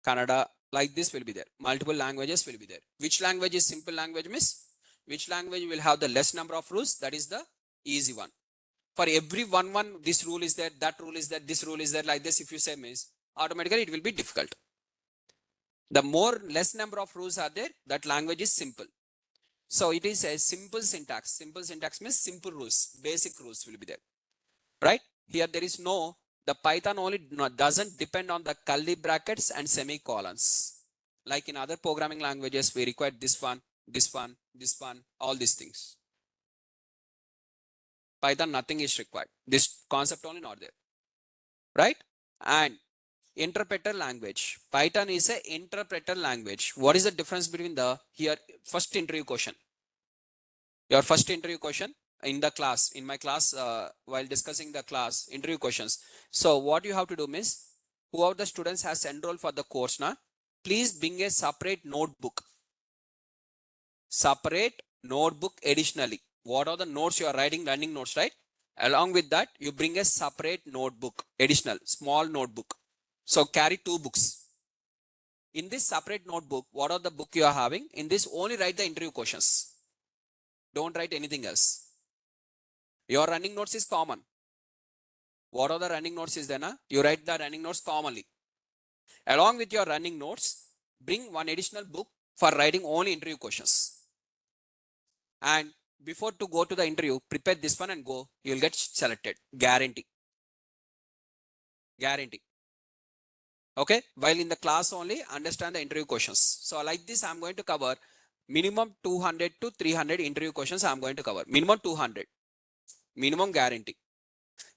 A: Kannada, like this will be there. Multiple languages will be there. Which language is simple language, miss? Which language will have the less number of rules? That is the easy one. For every one, this rule is there, that rule is there, this rule is there, like this. If you say miss, automatically it will be difficult. The more less number of rules are there, that language is simple. So it is a simple syntax. Simple syntax means simple rules, basic rules will be there. Right? Here there is no, the Python only doesn't depend on the curly brackets and semicolons. Like in other programming languages, we require this one, this one, this one, all these things. Python, nothing is required. This concept only not there. Right? And interpreter language. Python is an interpreter language. What is the difference between the here first interview question? Your first interview question in the class, in my class, while discussing the class interview questions. So what you have to do is, whoever the students has enrolled for the course now, please bring a separate notebook. Separate notebook additionally. What are the notes you are writing, learning notes, right? Along with that, you bring a separate notebook, additional, small notebook. So carry 2 books. In this separate notebook, what are the book you are having? In this, only write the interview questions. Don't write anything else. Your running notes is common. What are the running notes is then? You write the running notes commonly. Along with your running notes, bring one additional book for writing only interview questions. And before to go to the interview, prepare this one and go. You'll get selected. Guarantee. Guarantee. Okay. While in the class only, understand the interview questions. So like this, I'm going to cover minimum 200 to 300 interview questions. I'm going to cover minimum 200. Minimum guarantee.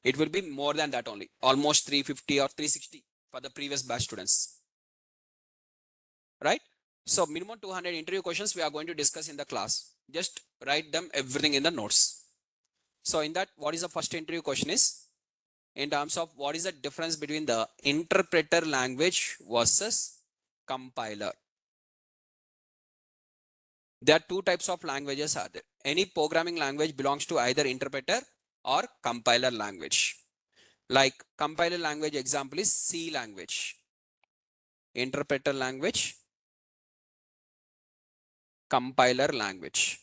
A: It will be more than that only. Almost 350 or 360 for the previous batch students. Right? So minimum 200 interview questions we are going to discuss in the class. just write them everything in the notes. So in that, what is the first interview question is in terms of what is the difference between the interpreter language versus compiler. There are two types of languages are there. Any programming language belongs to either interpreter or compiler language. Like compiler language example is C language. Interpreter language, compiler language.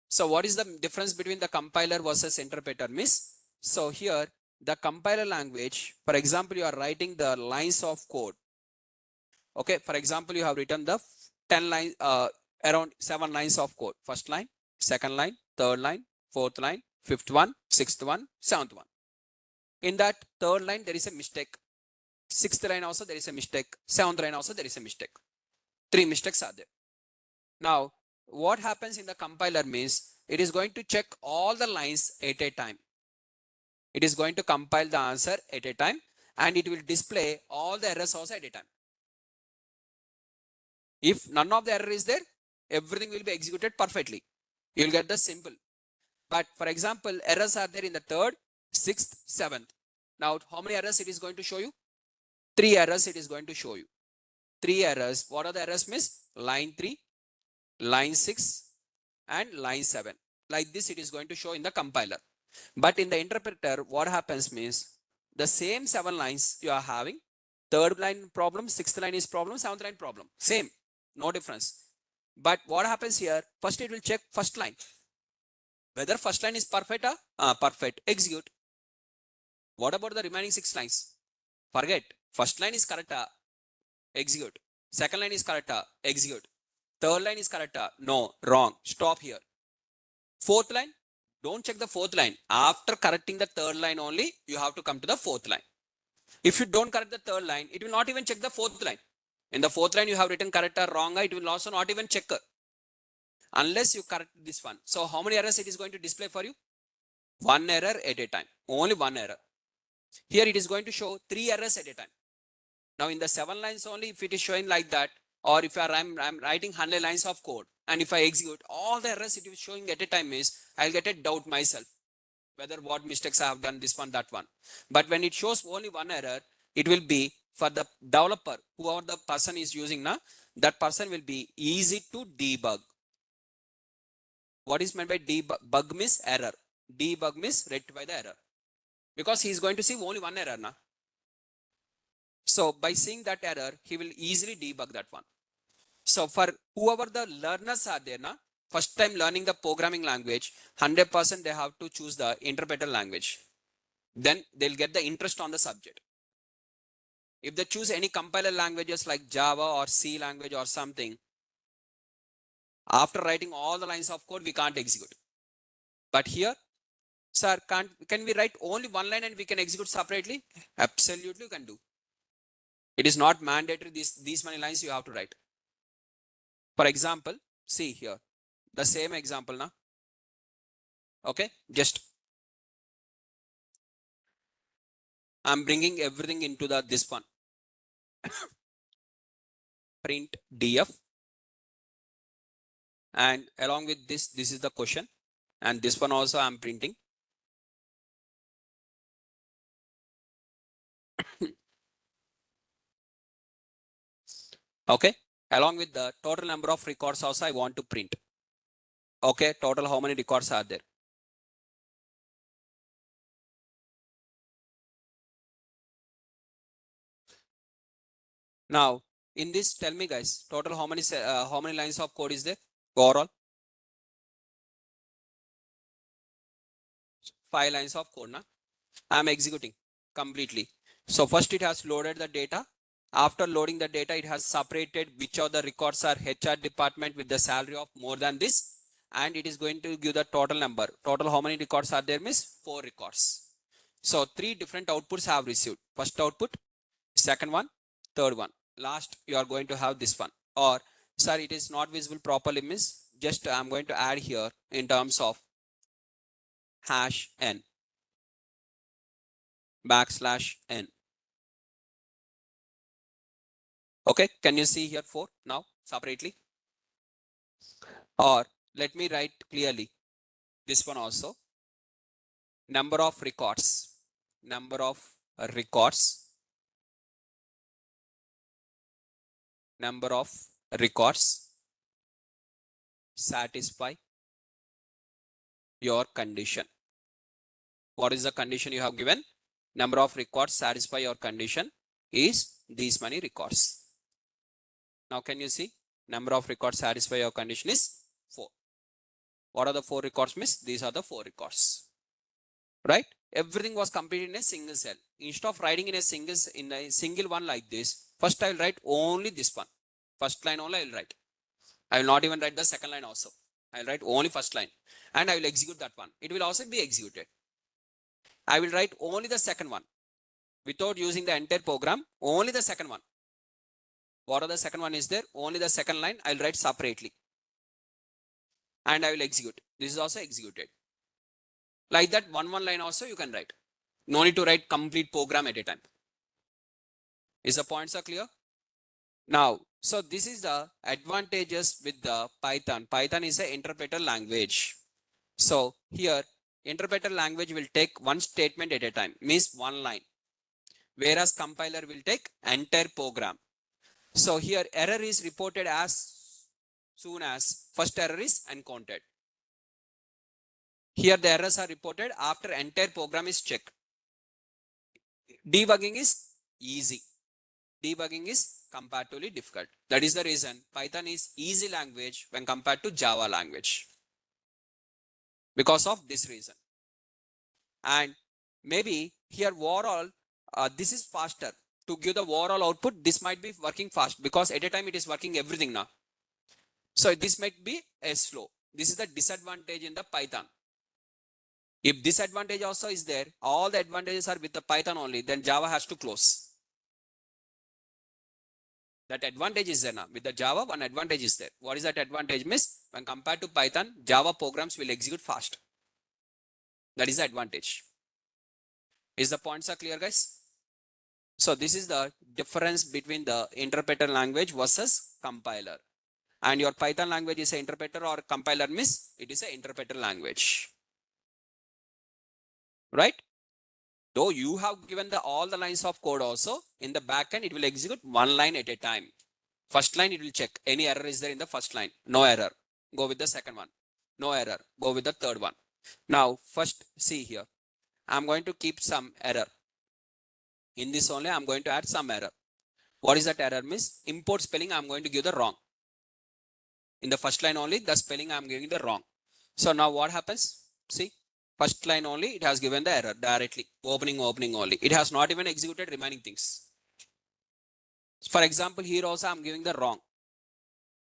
A: So what is the difference between the compiler versus interpreter, miss? So here the compiler language, for example, you are writing the lines of code. Okay, for example, you have written the 10 lines, around 7 lines of code. First line, second line, third line, fourth line, fifth one, sixth one, seventh one. In that third line, there is a mistake. Sixth line also there is a mistake. Seventh line also there is a mistake. 3 mistakes are there. Now, what happens in the compiler means it is going to check all the lines at a time. It is going to compile the answer at a time and it will display all the errors also at a time. If none of the error is there, everything will be executed perfectly. You will get the simple. But for example, errors are there in the third, sixth, seventh. Now, how many errors it is going to show you? 3 errors it is going to show you. 3 errors. What are the errors, miss? Line 3, line 6 and line 7. Like this it is going to show in the compiler. But in the interpreter, what happens means the same 7 lines you are having. Third line problem, sixth line is problem, seventh line problem. Same, no difference. But what happens here? First it will check first line. Whether first line is perfect or perfect, execute. What about the remaining 6 lines? Forget. First line is correct, execute. Second line is correct, execute. Third line is correct, no, wrong, stop here. Fourth line, don't check the fourth line. After correcting the third line only, you have to come to the fourth line. If you don't correct the third line, it will not even check the fourth line. In the fourth line, you have written correct or wrong, it will also not even check unless you correct this one. So how many errors it is going to display for you? 1 error at a time, only 1 error. Here it is going to show 3 errors at a time. Now in the 7 lines only, if it is showing like that, or if I'm writing 100 lines of code, and if I execute all the errors it is showing at a time is, I'll get a doubt myself, whether what mistakes I have done, this one, that one. But when it shows only 1 error, it will be for the developer, whoever the person is using now, that person will be easy to debug. What is meant by debug means error. Debug means rectify the error. Because he is going to see only 1 error now. So by seeing that error, he will easily debug that one. So for whoever the learners are there now, first time learning the programming language, 100% they have to choose the interpreter language. Then they'll get the interest on the subject. If they choose any compiler languages like Java or C language or something, after writing all the lines of code, we can't execute. But here, sir, can we write only 1 line and we can execute separately? Absolutely, you can do. It is not mandatory these many lines you have to write. For example, see here, the same example now. Okay, just I'm bringing everything into this one. Print df, and along with this is the question, and this one also I'm printing. Okay, along with the total number of records also I want to print. Okay, total how many records are there? Now in this, tell me guys, total how many lines of code is there overall? 5 lines of code. Now I'm executing completely. So first it has loaded the data. After loading the data, it has separated which of the records are HR department with the salary of more than this, and it is going to give the total number. Total how many records are there means 4 records. So 3 different outputs have received. First output, second one, third one. Last you are going to have this one. Or sir, it is not visible properly means, just I'm going to add here in terms of hash n \n. Okay, can you see here 4 now separately? Or let me write clearly this one also. Number of records. Number of records. Number of records satisfy your condition. What is the condition you have given? Number of records satisfy your condition is these many records. Now can you see? Number of records satisfy your condition is 4. What are the 4 records, miss? These are the 4 records. Right? Everything was completed in a single cell. Instead of writing in a single one like this, first I will write only this one. First line only I will write. I will not even write the second line also. I will write only first line and I will execute that one. It will also be executed. I will write only the second one without using the entire program, only the second one. What are the second one is there? Only the second line I will write separately and I will execute. This is also executed. Like that, one line also you can write. No need to write complete program at a time. Is the points are clear? Now, so this is the advantages with the Python. Python is an interpreter language. So here, interpreter language will take one statement at a time, means one line. Whereas compiler will take entire program. So here error is reported as soon as first error is encountered. Here the errors are reported after entire program is checked. Debugging is easy. Debugging is comparatively difficult. That is the reason Python is easy language when compared to Java language. Because of this reason. And maybe here overall, this is faster. To give the overall output, this might be working fast because at a time it is working everything now. So this might be slow. This is the disadvantage in the Python. If this advantage also is there, all the advantages are with the Python only, then Java has to close. That advantage is there now. With the Java, one advantage is there. What is that advantage, miss? When compared to Python, Java programs will execute fast. That is the advantage. Is the points are clear, guys? So this is the difference between the interpreter language versus compiler. And your Python language is an interpreter or compiler, miss? It is an interpreter language. Right? Though you have given all the lines of code also, in the backend, it will execute one line at a time. First line, it will check any error is there in the first line. No error. Go with the second one. No error. Go with the third one. Now, first see here. I'm going to keep some error. In this only, I'm going to add some error. What is that error, miss? Import spelling, I'm going to give the wrong. In the first line only, the spelling I'm giving the wrong. So now what happens? See, first line only, it has given the error directly. Opening only. It has not even executed remaining things. For example, here also I'm giving the wrong.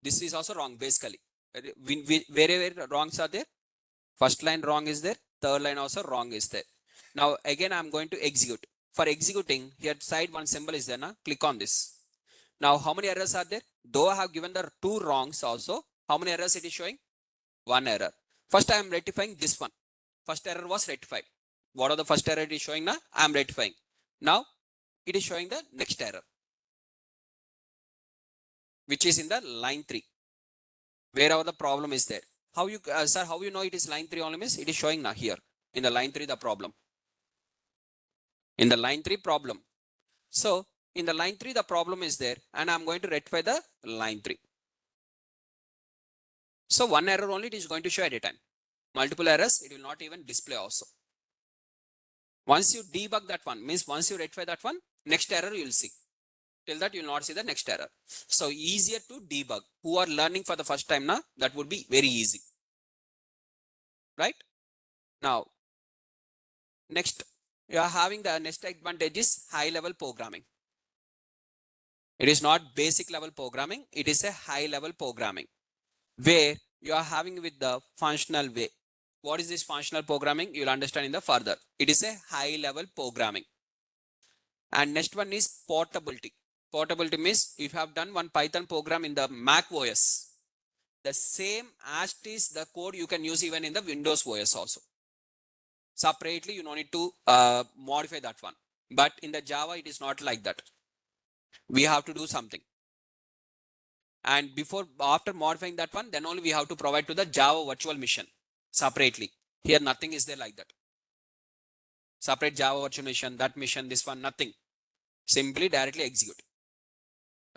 A: This is also wrong basically. Wherever wrongs are there, first line wrong is there, third line also wrong is there. Now again I'm going to execute. For executing, here side one symbol is there. Now click on this. Now how many errors are there? Though I have given the 2 wrongs also, how many errors it is showing? 1 error. First I am rectifying this one. First error was rectified. What are the first error it is showing now? I am rectifying. Now it is showing the next error, which is in the line 3. Wherever the problem is there. How you, sir, how you know it is line 3 only, miss? It is showing now here. In the line 3 the problem. In the line 3 problem. So in the line 3 the problem is there and I'm going to rectify the line 3. So one error only it is going to show at a time. Multiple errors, it will not even display also. Once you debug that one, means once you rectify that one, next error you will see. Till that you will not see the next error. So easier to debug. Who are learning for the first time now, that would be very easy. Right? Now, next, you are having the next advantage is high level programming. It is not basic level programming. It is a high level programming where you are having with the functional way. What is this functional programming? You will understand in the further. It is a high level programming. And next one is portability. Portability means if you have done one Python program in the Mac OS, the same as it is the code you can use even in the Windows OS also. Separately, you don't need to modify that one. But in the Java, it is not like that. We have to do something. And after modifying that one, then only we have to provide to the Java virtual machine separately. Here nothing is there like that. Separate Java virtual machine, that machine, this one, nothing. Simply directly execute.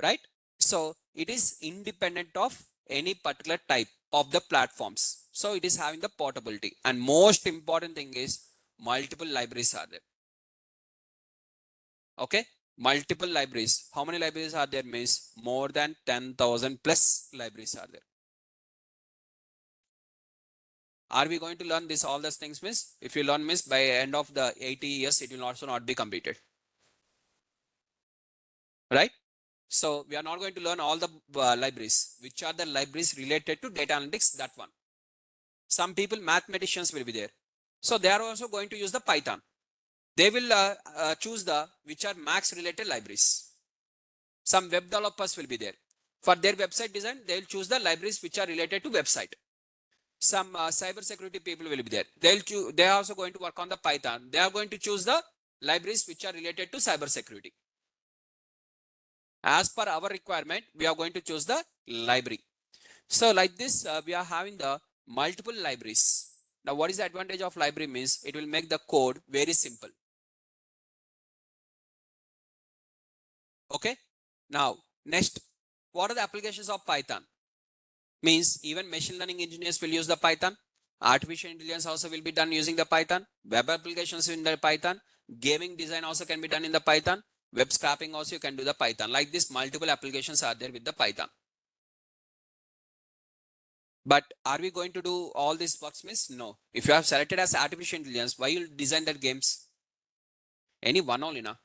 A: Right? So it is independent of any particular type of the platforms. So it is having the portability. And most important thing is multiple libraries are there. Okay? Multiple libraries. How many libraries are there? Means more than 10,000 plus libraries are there. Are we going to learn this all those things? Means if you learn, means by end of the 80 years it will also not be completed, right? So we are not going to learn all the libraries. Which are the libraries related to data analytics? That one. Some people, mathematicians will be there, so they are also going to use the Python. They will choose the which are max related libraries. Some web developers will be there. For their website design, they will choose the libraries which are related to website. Some cyber security people will be there. They are also going to work on the Python. They are going to choose the libraries which are related to cyber security. As per our requirement, we are going to choose the library. So like this, we are having the multiple libraries. Now, what is the advantage of library? Means it will make the code very simple. Okay. Now, next, what are the applications of Python? Means even machine learning engineers will use the Python. Artificial intelligence also will be done using the Python. Web applications in the Python. Gaming design also can be done in the Python. Web scraping also you can do the Python. Like this, multiple applications are there with the Python. But are we going to do all these works? Means no. If you have selected as artificial intelligence, why you design that games? Any one only now.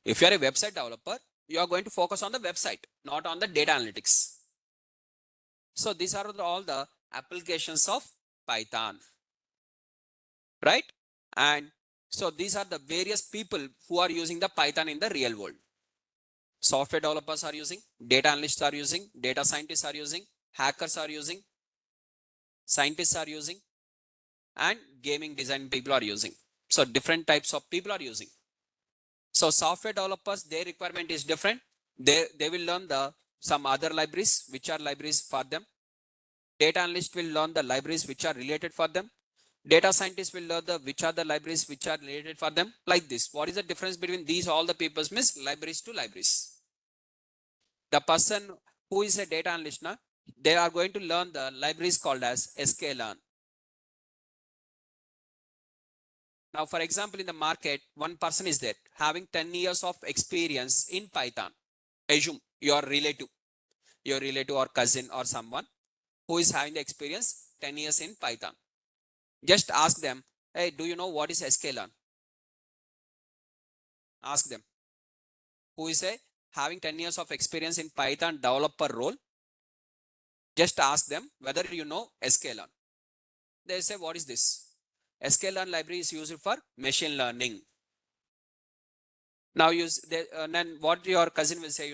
A: If you are a website developer, you are going to focus on the website, not on the data analytics. So these are all the applications of Python, right? And so these are the various people who are using the Python in the real world. Software developers are using, data analysts are using, data scientists are using, hackers are using, scientists are using, and gaming design people are using. So different types of people are using. So software developers, their requirement is different. They will learn some other libraries, which are libraries for them. Data analyst will learn the libraries which are related for them. Data scientists will learn which are the libraries which are related for them. Like this. What is the difference between these all the peoples? Means libraries to libraries. The person who is a data analyst, they are going to learn the libraries called as sklearn. Now, for example, in the market, one person is there having 10 years of experience in Python. Assume your relative or cousin or someone who is having the experience 10 years in Python. Just ask them, hey, do you know what is sklearn? Ask them. Who is having 10 years of experience in Python developer role? Just ask them whether you know sklearn. They say, what is this? sklearn library is used for machine learning. Now then what your cousin will say,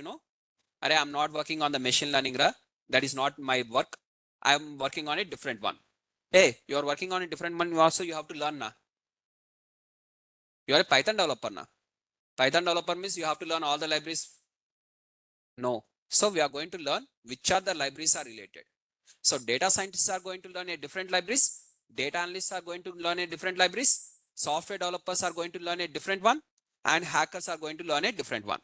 A: I'm not working on the machine learning, that is not my work. I'm working on a different one. Hey, you're working on a different one. Also, you have to learn now. You're a Python developer now. Python developer means you have to learn all the libraries. No. So we are going to learn which are the libraries are related. So data scientists are going to learn a different libraries. Data analysts are going to learn a different libraries. Software developers are going to learn a different one. And hackers are going to learn a different one.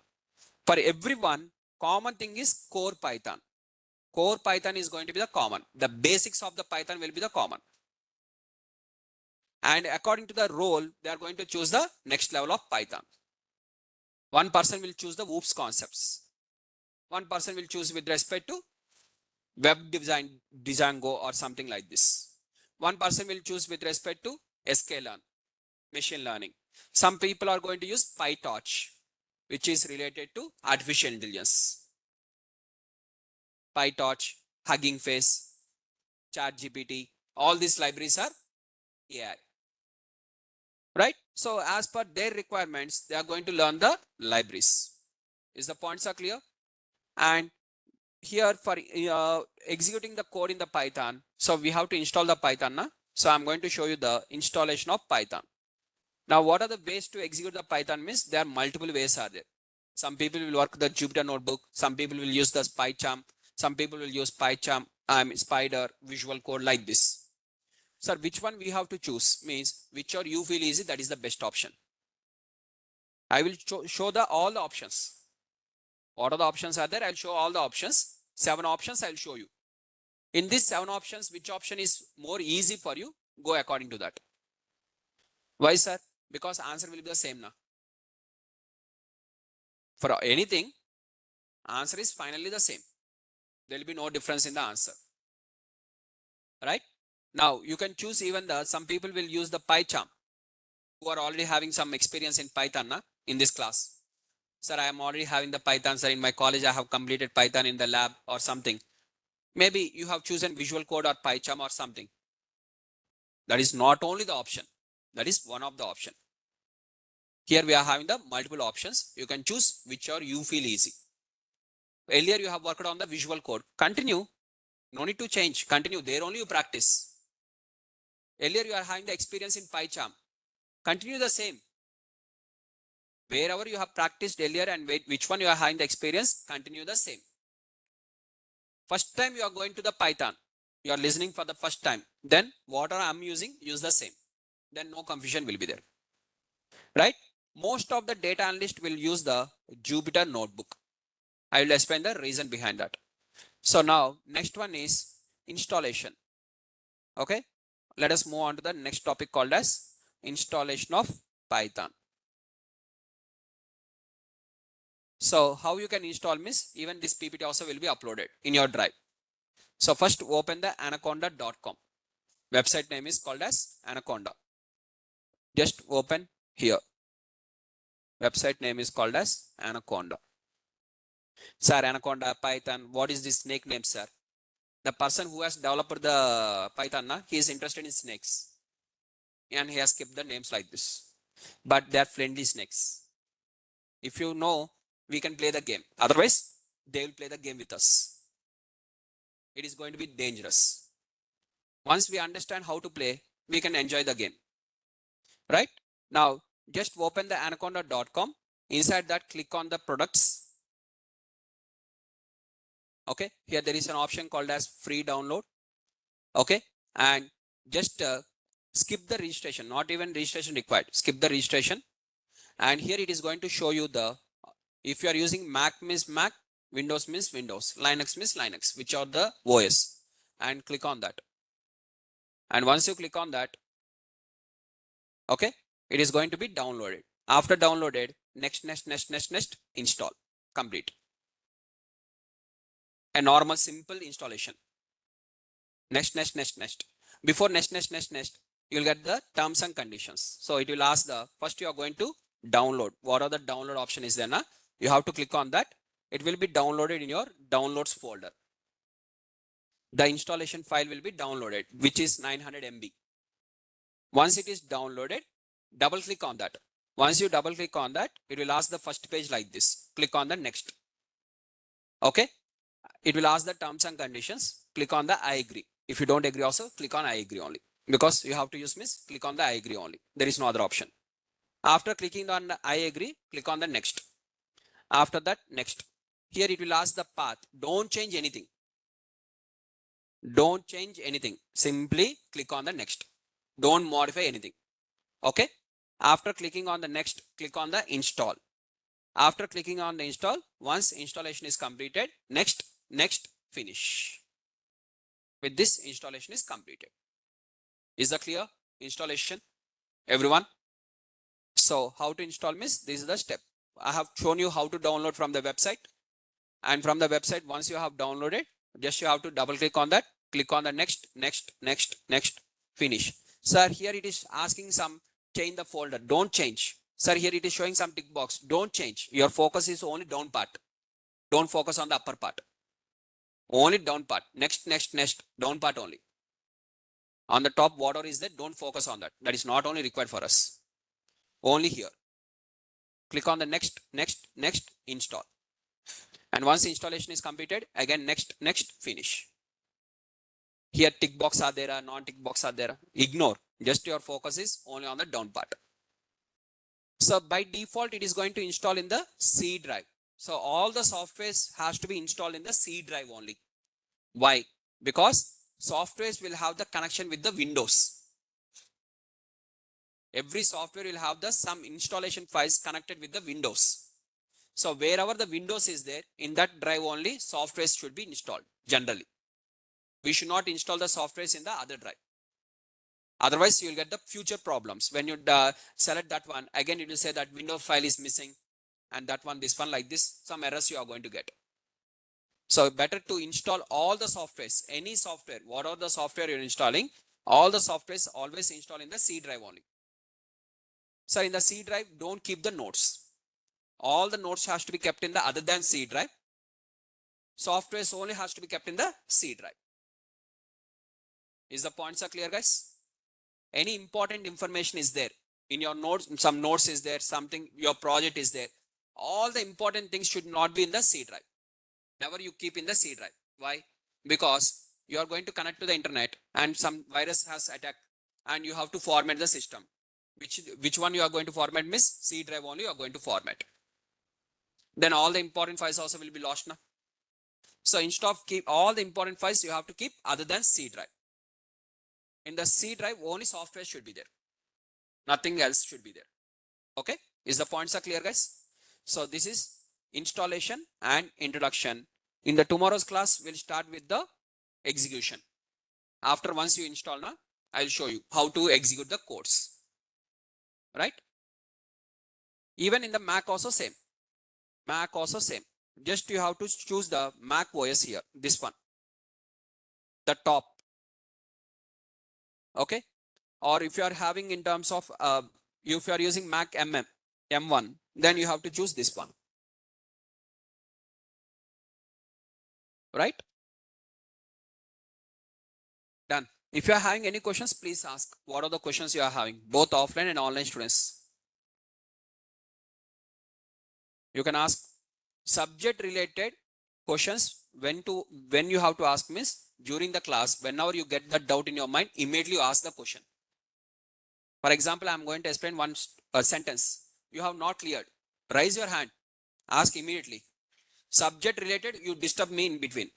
A: For everyone, common thing is core Python. Core Python is going to be the common. The basics of the Python will be the common. And according to the role, they are going to choose the next level of Python. One person will choose the OOPS concepts. One person will choose with respect to web design, Django or something like this. One person will choose with respect to sklearn, machine learning. Some people are going to use PyTorch, which is related to artificial intelligence. PyTorch, Hugging Face, ChatGPT, all these libraries are AI. Right? So as per their requirements, they are going to learn the libraries. Is the points are clear? And here for executing the code in the Python, so we have to install the Python. So I'm going to show you the installation of Python. Now, what are the ways to execute the Python? Means there are multiple ways are there. Some people will work the Jupyter notebook. Some people will use the PyCharm. Some people will use PyCharm, Spider, Visual Code like this. Sir, which one we have to choose? Means whichever you feel easy, that is the best option. I will show all the options. What are the options are there? I'll show all the options. 7 options I'll show you. In these 7 options, which option is more easy for you? Go according to that. Why, sir? Because answer will be the same now. For anything, answer is finally the same. There will be no difference in the answer. Right? Now, you can choose even some people will use the PyCharm who are already having some experience in Python in this class. Sir, I am already having the Python, sir. In my college, I have completed Python in the lab or something. Maybe you have chosen Visual Code or PyCharm or something. That is not only the option. That is one of the option. Here we are having the multiple options. You can choose whichever you feel easy. Earlier you have worked on the Visual Code. Continue. No need to change. Continue. There only you practice. Earlier you are having the experience in PyCharm. Continue the same. Wherever you have practiced earlier and which one you are having the experience, continue the same. First time you are going to the Python. You are listening for the first time. Then whatever I am using, use the same. Then no confusion will be there. Right? Most of the data analyst will use the Jupyter notebook. I will explain the reason behind that. So now next one is installation. Okay. Let us move on to the next topic called as installation of Python. So how you can install means even this PPT also will be uploaded in your drive. So first open the anaconda.com. Website name is called as Anaconda. Just open here. Website name is called as Anaconda. Sir, Anaconda, Python, what is this snake name, sir? The person who has developed the Python, he is interested in snakes. And he has kept the names like this. But they are friendly snakes. If you know, we can play the game. Otherwise, they will play the game with us. It is going to be dangerous. Once we understand how to play, we can enjoy the game. Right? Now, just open the anaconda.com. Inside that, click on the products. Okay. Here there is an option called as free download. Okay. And just skip the registration. Not even registration required. Skip the registration. And here it is going to show you if you are using Mac means Mac, Windows means Windows, Linux means Linux, which are the OS. And click on that. And once you click on that, okay, it is going to be downloaded. After downloaded, next, install, complete. A normal simple installation. Next. Before next, you will get the terms and conditions. So it will ask first you are going to download. What are the download option is there? You have to click on that. It will be downloaded in your downloads folder. The installation file will be downloaded, which is 900 MB. Once it is downloaded, double click on that. Once you double click on that, it will ask the first page like this. Click on the next. Okay. It will ask the terms and conditions. Click on the I agree. If you don't agree also, click on I agree only. Because you have to use means click on the I agree only. There is no other option. After clicking on the I agree, click on the next. After that, next. Here it will ask the path. Don't change anything. Don't change anything. Simply click on the next. Don't modify anything. Okay. After clicking on the next, click on the install. After clicking on the install, once installation is completed, next, finish. With this, installation is completed. Is that clear? Installation, everyone? So how to install means this is the step. I have shown you how to download from the website. And from the website, once you have downloaded, just you have to double click on that. Click on the next, finish. Sir, here it is asking some change the folder. Don't change. Sir, here it is showing some tick box. Don't change. Your focus is only down part. Don't focus on the upper part. Only down part. Next, down part only. On the top, whatever is there, don't focus on that. That is not only required for us. Only here. Click on the next, install. And once installation is completed, again, next, finish. Here tick box are there, non-tick box are there. Ignore. Just your focus is only on the down part. So by default, it is going to install in the C drive. So all the softwares has to be installed in the C drive only. Why? Because softwares will have the connection with the Windows. Every software will have the some installation files connected with the Windows. So wherever the Windows is there, in that drive only softwares should be installed generally. We should not install the softwares in the other drive. Otherwise, you will get the future problems. When you select that one, again, it will say that Windows file is missing, and that one, this one, like this, some errors you are going to get. So better to install all the softwares, any software, whatever the software you're installing, all the softwares always install in the C drive only. So in the C drive, don't keep the notes. All the notes has to be kept in the other than C drive. Softwares only has to be kept in the C drive. Is the points are clear, guys? Any important information is there in your notes, some notes is there, something, your project is there. All the important things should not be in the C drive. Never you keep in the C drive. Why? Because you are going to connect to the internet and some virus has attacked and you have to format the system. Which one you are going to format, miss? C drive only you are going to format. Then all the important files also will be lost now. So instead of keep all the important files, you have to keep other than C drive. In the C drive, only software should be there. Nothing else should be there. Okay? Is the points are clear, guys? So this is installation and introduction. In the tomorrow's class, we'll start with the execution. After once you install now, I'll show you how to execute the codes. Right? Even in the Mac also same. Mac also same. Just you have to choose the Mac OS here. This one. The top. Okay? Or if you are having in terms of, if you are using Mac M1, then you have to choose this one. Right? Done. If you are having any questions, please ask. What are the questions you are having? Both offline and online students. You can ask subject related questions when you have to ask means during the class. Whenever you get that doubt in your mind, immediately you ask the question. For example, I am going to explain one sentence. You have not cleared. Raise your hand. Ask immediately. Subject related, you disturb me in between.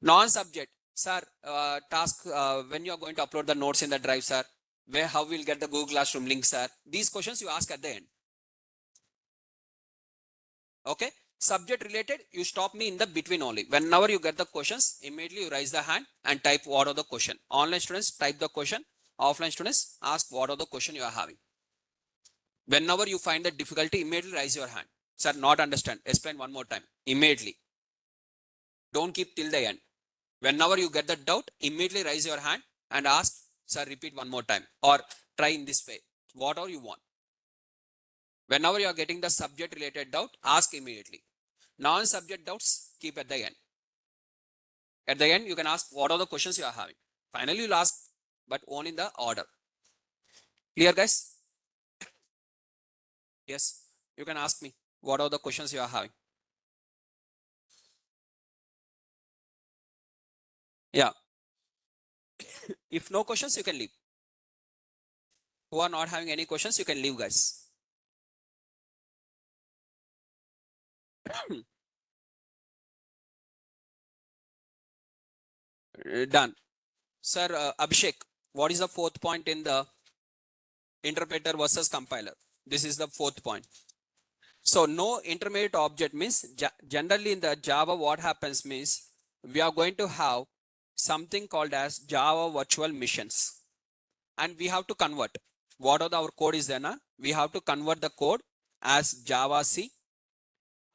A: Non-subject, sir, task when you are going to upload the notes in the drive, sir. How will get the Google Classroom link, sir? These questions you ask at the end. Okay? Subject related, you stop me in the between only. Whenever you get the questions, immediately you raise the hand and type what are the question. Online students type the question. Offline students ask what are the question you are having. Whenever you find the difficulty, immediately raise your hand. Sir, not understand. Explain one more time. Immediately. Don't keep till the end. Whenever you get the doubt, immediately raise your hand and ask, sir, repeat one more time or try in this way. Whatever you want. Whenever you are getting the subject related doubt, ask immediately. Non-subject doubts, keep at the end. At the end, you can ask what are the questions you are having. Finally, you'll ask, but only in the order. Clear, guys? Yes, you can ask me what are the questions you are having. Yeah. If no questions, you can leave. Who are not having any questions, you can leave, guys. Done. Sir, Abhishek, what is the fourth point in the interpreter versus compiler? This is the fourth point. So no intermediate object means generally in the Java what happens means we are going to have something called as Java virtual machines and we have to convert whatever our code is there now, we have to convert the code as Java C.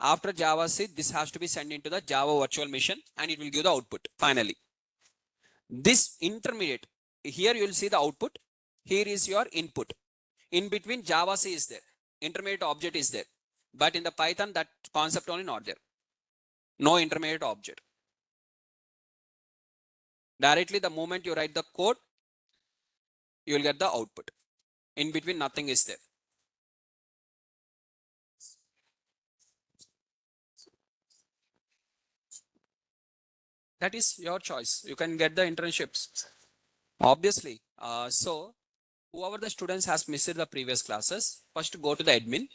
A: After Java C, this has to be sent into the Java virtual machine and it will give the output finally. This intermediate, here you will see the output, here is your input. In between Java C is there, intermediate object is there. But in the Python, that concept only not there. No intermediate object. Directly the moment you write the code, you will get the output. In between nothing is there. That is your choice. You can get the internships. Obviously. So Whoever the students has missed the previous classes, first go to the admin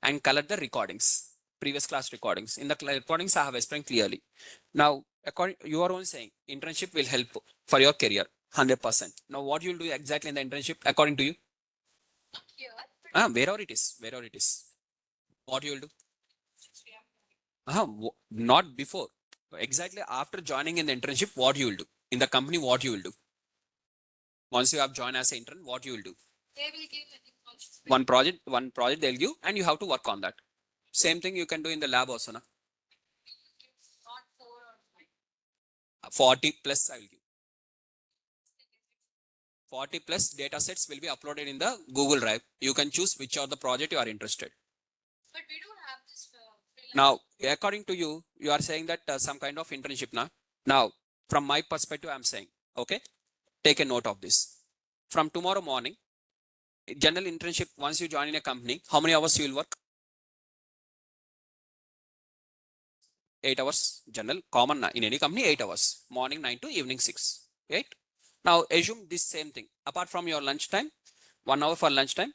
A: and collect the recordings, previous class recordings. In the recordings, I have explained clearly. Now, according you are only saying internship will help for your career, 100%. Now, what you'll do exactly in the internship, according to you? Wherever it is, wherever it is. What you will do? Not before. Exactly after joining in the internship, what you will do? In the company, what you will do? Once you have joined as an intern, what you will do? They will give one project they'll give, and you have to work on that. Same thing you can do in the lab also, na? 40 plus I will give. 40 plus data sets will be uploaded in the Google Drive. You can choose which are the project you are interested. But we don't have this. Now, according to you, you are saying that some kind of internship, na? Now, from my perspective, I'm saying, okay, take a note of this. From tomorrow morning, general internship, once you join in a company, how many hours you will work? 8 hours, general, common in any company, 8 hours, morning 9 to evening 6, right? Now, assume this same thing. Apart from your lunch time, 1 hour for lunch time,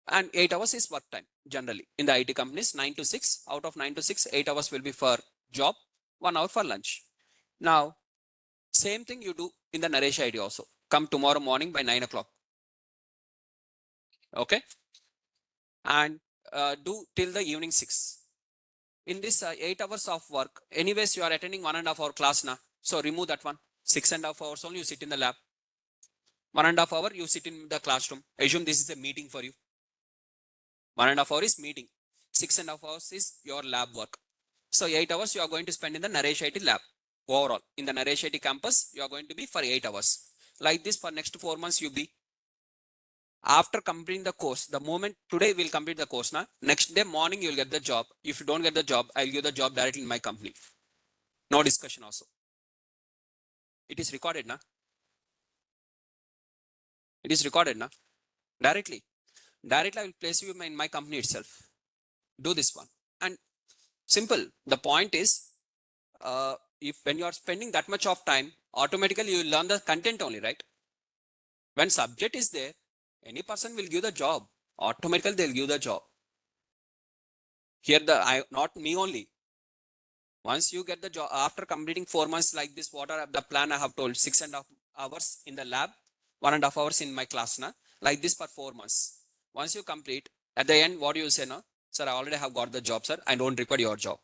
A: and 8 hours is work time. Generally, in the IT companies, 9 to 6, out of 9 to 6, 8 hours will be for job, 1 hour for lunch. Now, same thing you do in the Naresh ID also. Come tomorrow morning by 9 o'clock. Okay. And do till the evening 6. In this 8 hours of work, anyways, you are attending 1.5 hour class now. So remove that one. 6.5 hours only you sit in the lab. 1.5 hour you sit in the classroom. Assume this is a meeting for you. 1.5 hour is meeting. 6.5 hours is your lab work. So 8 hours you are going to spend in the Naresh IT lab. Overall, in the Naresh IT campus, you are going to be for 8 hours. Like this for next 4 months you be. After completing the course, the moment today we'll complete the course now. Next day morning you'll get the job. If you don't get the job, I'll give the job directly in my company. No discussion also. It is recorded now. It is recorded now. Directly. Directly I will place you in my company itself. Do this one. And simple. The point is, if when you are spending that much of time, automatically you will learn the content only, right? When subject is there, any person will give the job. Automatically they'll give the job. Here not me only. Once you get the job after completing 4 months like this, what are the plan I have told? 6.5 hours in the lab, 1.5 hours in my class, na? Like this for 4 months. Once you complete, at the end, what do you say, no? Sir, I already have got the job, sir. I don't require your job.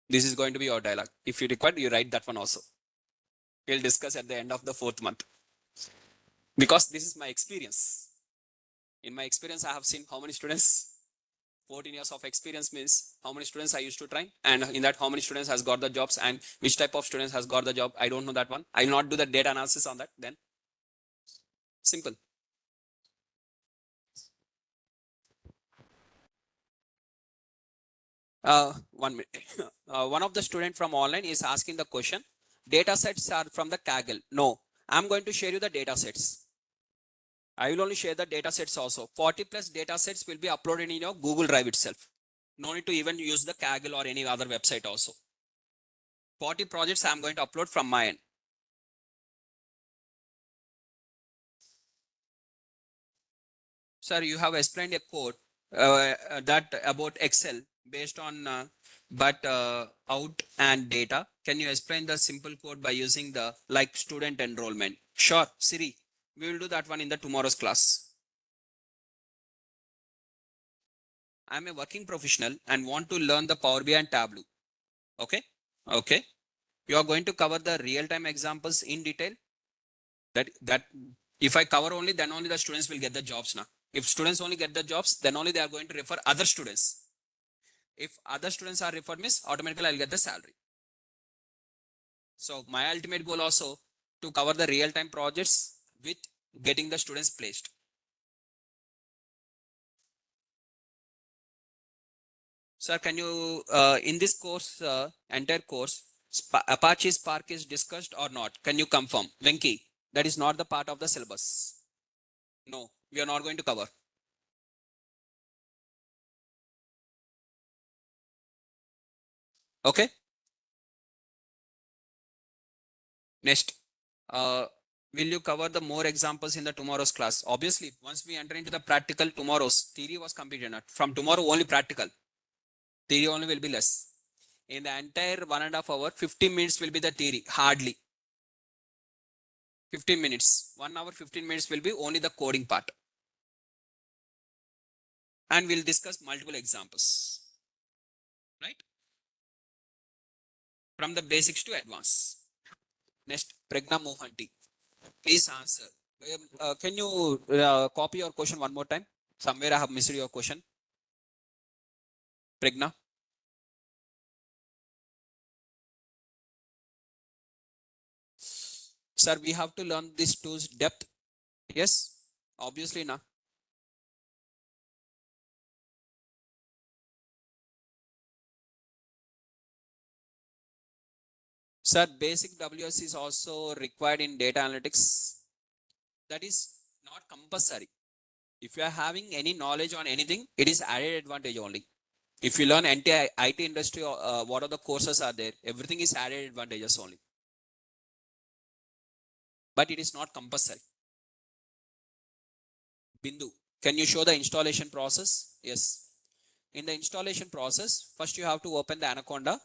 A: This is going to be your dialogue. If you require, you write that one also. We'll discuss at the end of the 4th month. Because this is my experience. In my experience, I have seen how many students 14 years of experience means how many students I used to train, and in that how many students has got the jobs and which type of students has got the job. I don't know that one. I will not do the data analysis on that. Then simple. One minute. One of the student from online is asking the question. Data sets are from the Kaggle. No, I'm going to share you the data sets. I will only share the data sets also. 40 plus data sets will be uploaded in your Google Drive itself. No need to even use the Kaggle or any other website also. 40 projects I'm going to upload from my end. Sir, you have explained a code that about Excel based on out and data. Can you explain the simple code by using the like student enrollment? Sure, Siri. We will do that one in the tomorrow's class. I'm a working professional and want to learn the Power BI and Tableau. Okay. Okay. You are going to cover the real-time examples in detail. That if I cover only, then only the students will get the jobs now. If students only get the jobs, then only they are going to refer other students. If other students are referred, means automatically I'll get the salary. So my ultimate goal also to cover the real-time projects with getting the students placed. Sir, can you in this course, entire course, Apache Spark is discussed or not? Can you confirm? Venki, that is not the part of the syllabus. No, we are not going to cover. Okay. Next, Will you cover the more examples in the tomorrow's class? Obviously, once we enter into the practical, tomorrow's theory was completed. Not from tomorrow only practical. Theory only will be less. In the entire 1.5 hour, 15 minutes will be the theory, hardly. 15 minutes. 1 hour, 15 minutes will be only the coding part. And we'll discuss multiple examples. Right? From the basics to advanced. Next, Pregna Mohanty. Please answer. Can you copy your question one more time? Somewhere I have missed your question. Pregna. Sir, we have to learn this tool's depth. Yes, obviously now. Sir, basic WS is also required in data analytics. That is not compulsory. If you are having any knowledge on anything, it is added advantage only. If you learn entire IT industry, what are the courses are there? Everything is added advantages only. But it is not compulsory. Bindu, can you show the installation process? Yes. In the installation process, first you have to open the Anaconda.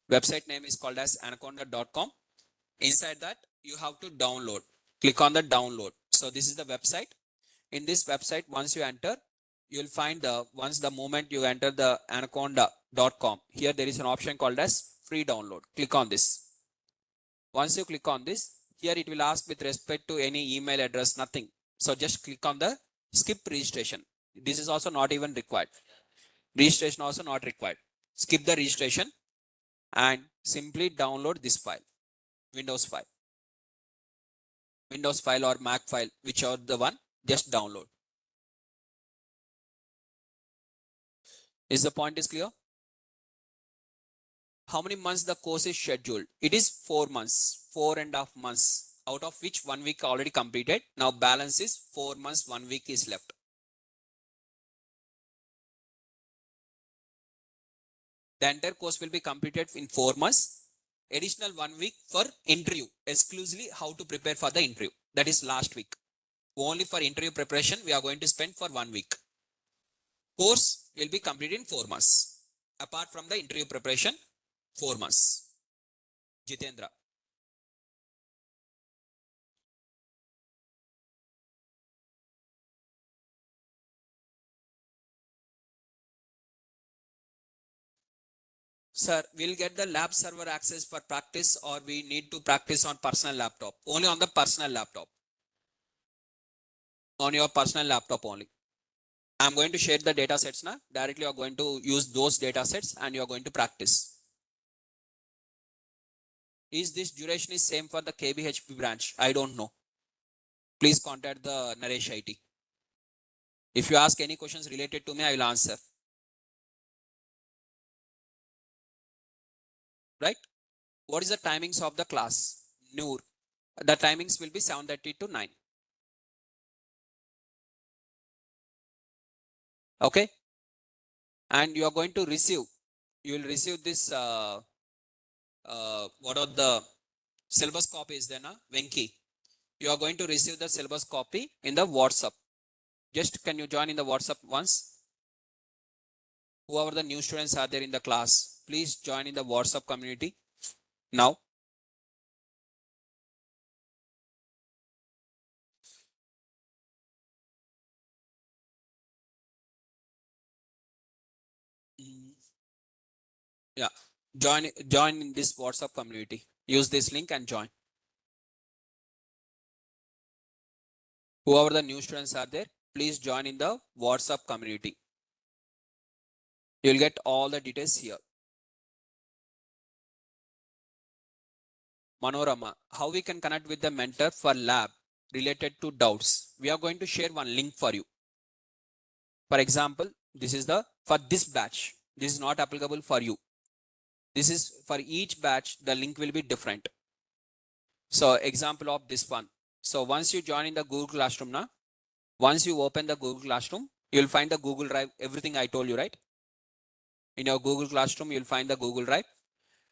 A: Website name is called as anaconda.com. Inside that, you have to download. Click on the download. So this is the website. In this website, once you enter, you'll find once the moment you enter the anaconda.com, here there is an option called as free download. Click on this. Once you click on this, here it will ask with respect to any email address, nothing. So just click on the skip registration. This is also not even required. Registration also not required. Skip the registration and simply download this file, Windows file. Windows file or Mac file, whichever the one, just download. Is the point is clear? How many months the course is scheduled? It is 4 months, 4.5 months, out of which 1 week already completed. Now balance is 4 months, 1 week is left. The entire course will be completed in 4 months. Additional 1 week for interview, exclusively how to prepare for the interview. That is last week. Only for interview preparation, we are going to spend for 1 week. Course will be completed in 4 months. Apart from the interview preparation, 4 months. Jitendra. Sir, we'll get the lab server access for practice, or we need to practice on personal laptop? Only on the personal laptop. On your personal laptop only. I'm going to share the data sets now. Directly you are going to use those data sets and you are going to practice. Is this duration is same for the KBHP branch? I don't know. Please contact the Naresh IT. If you ask any questions related to me, I will answer. Right? What is the timings of the class? Noor. The timings will be 7:30 to 9. Okay? And you are going to receive. You will receive this. What are the syllabus copy is there now? Venki. You are going to receive the syllabus copy in the WhatsApp. Just can you join in the WhatsApp once? Whoever the new students are there in the class, please join in the WhatsApp community now. Yeah, join in this WhatsApp community. Use this link and join. Whoever the new students are there, please join in the WhatsApp community. You'll get all the details here. Manorama, how we can connect with the mentor for lab related to doubts? We are going to share one link for you. For example, this is for this batch. This is not applicable for you. This is for each batch, the link will be different. So example of this one. So once you join in the Google Classroom now, once you open the Google Classroom, you'll find the Google Drive, everything I told you, right? In your Google Classroom, you'll find the Google Drive.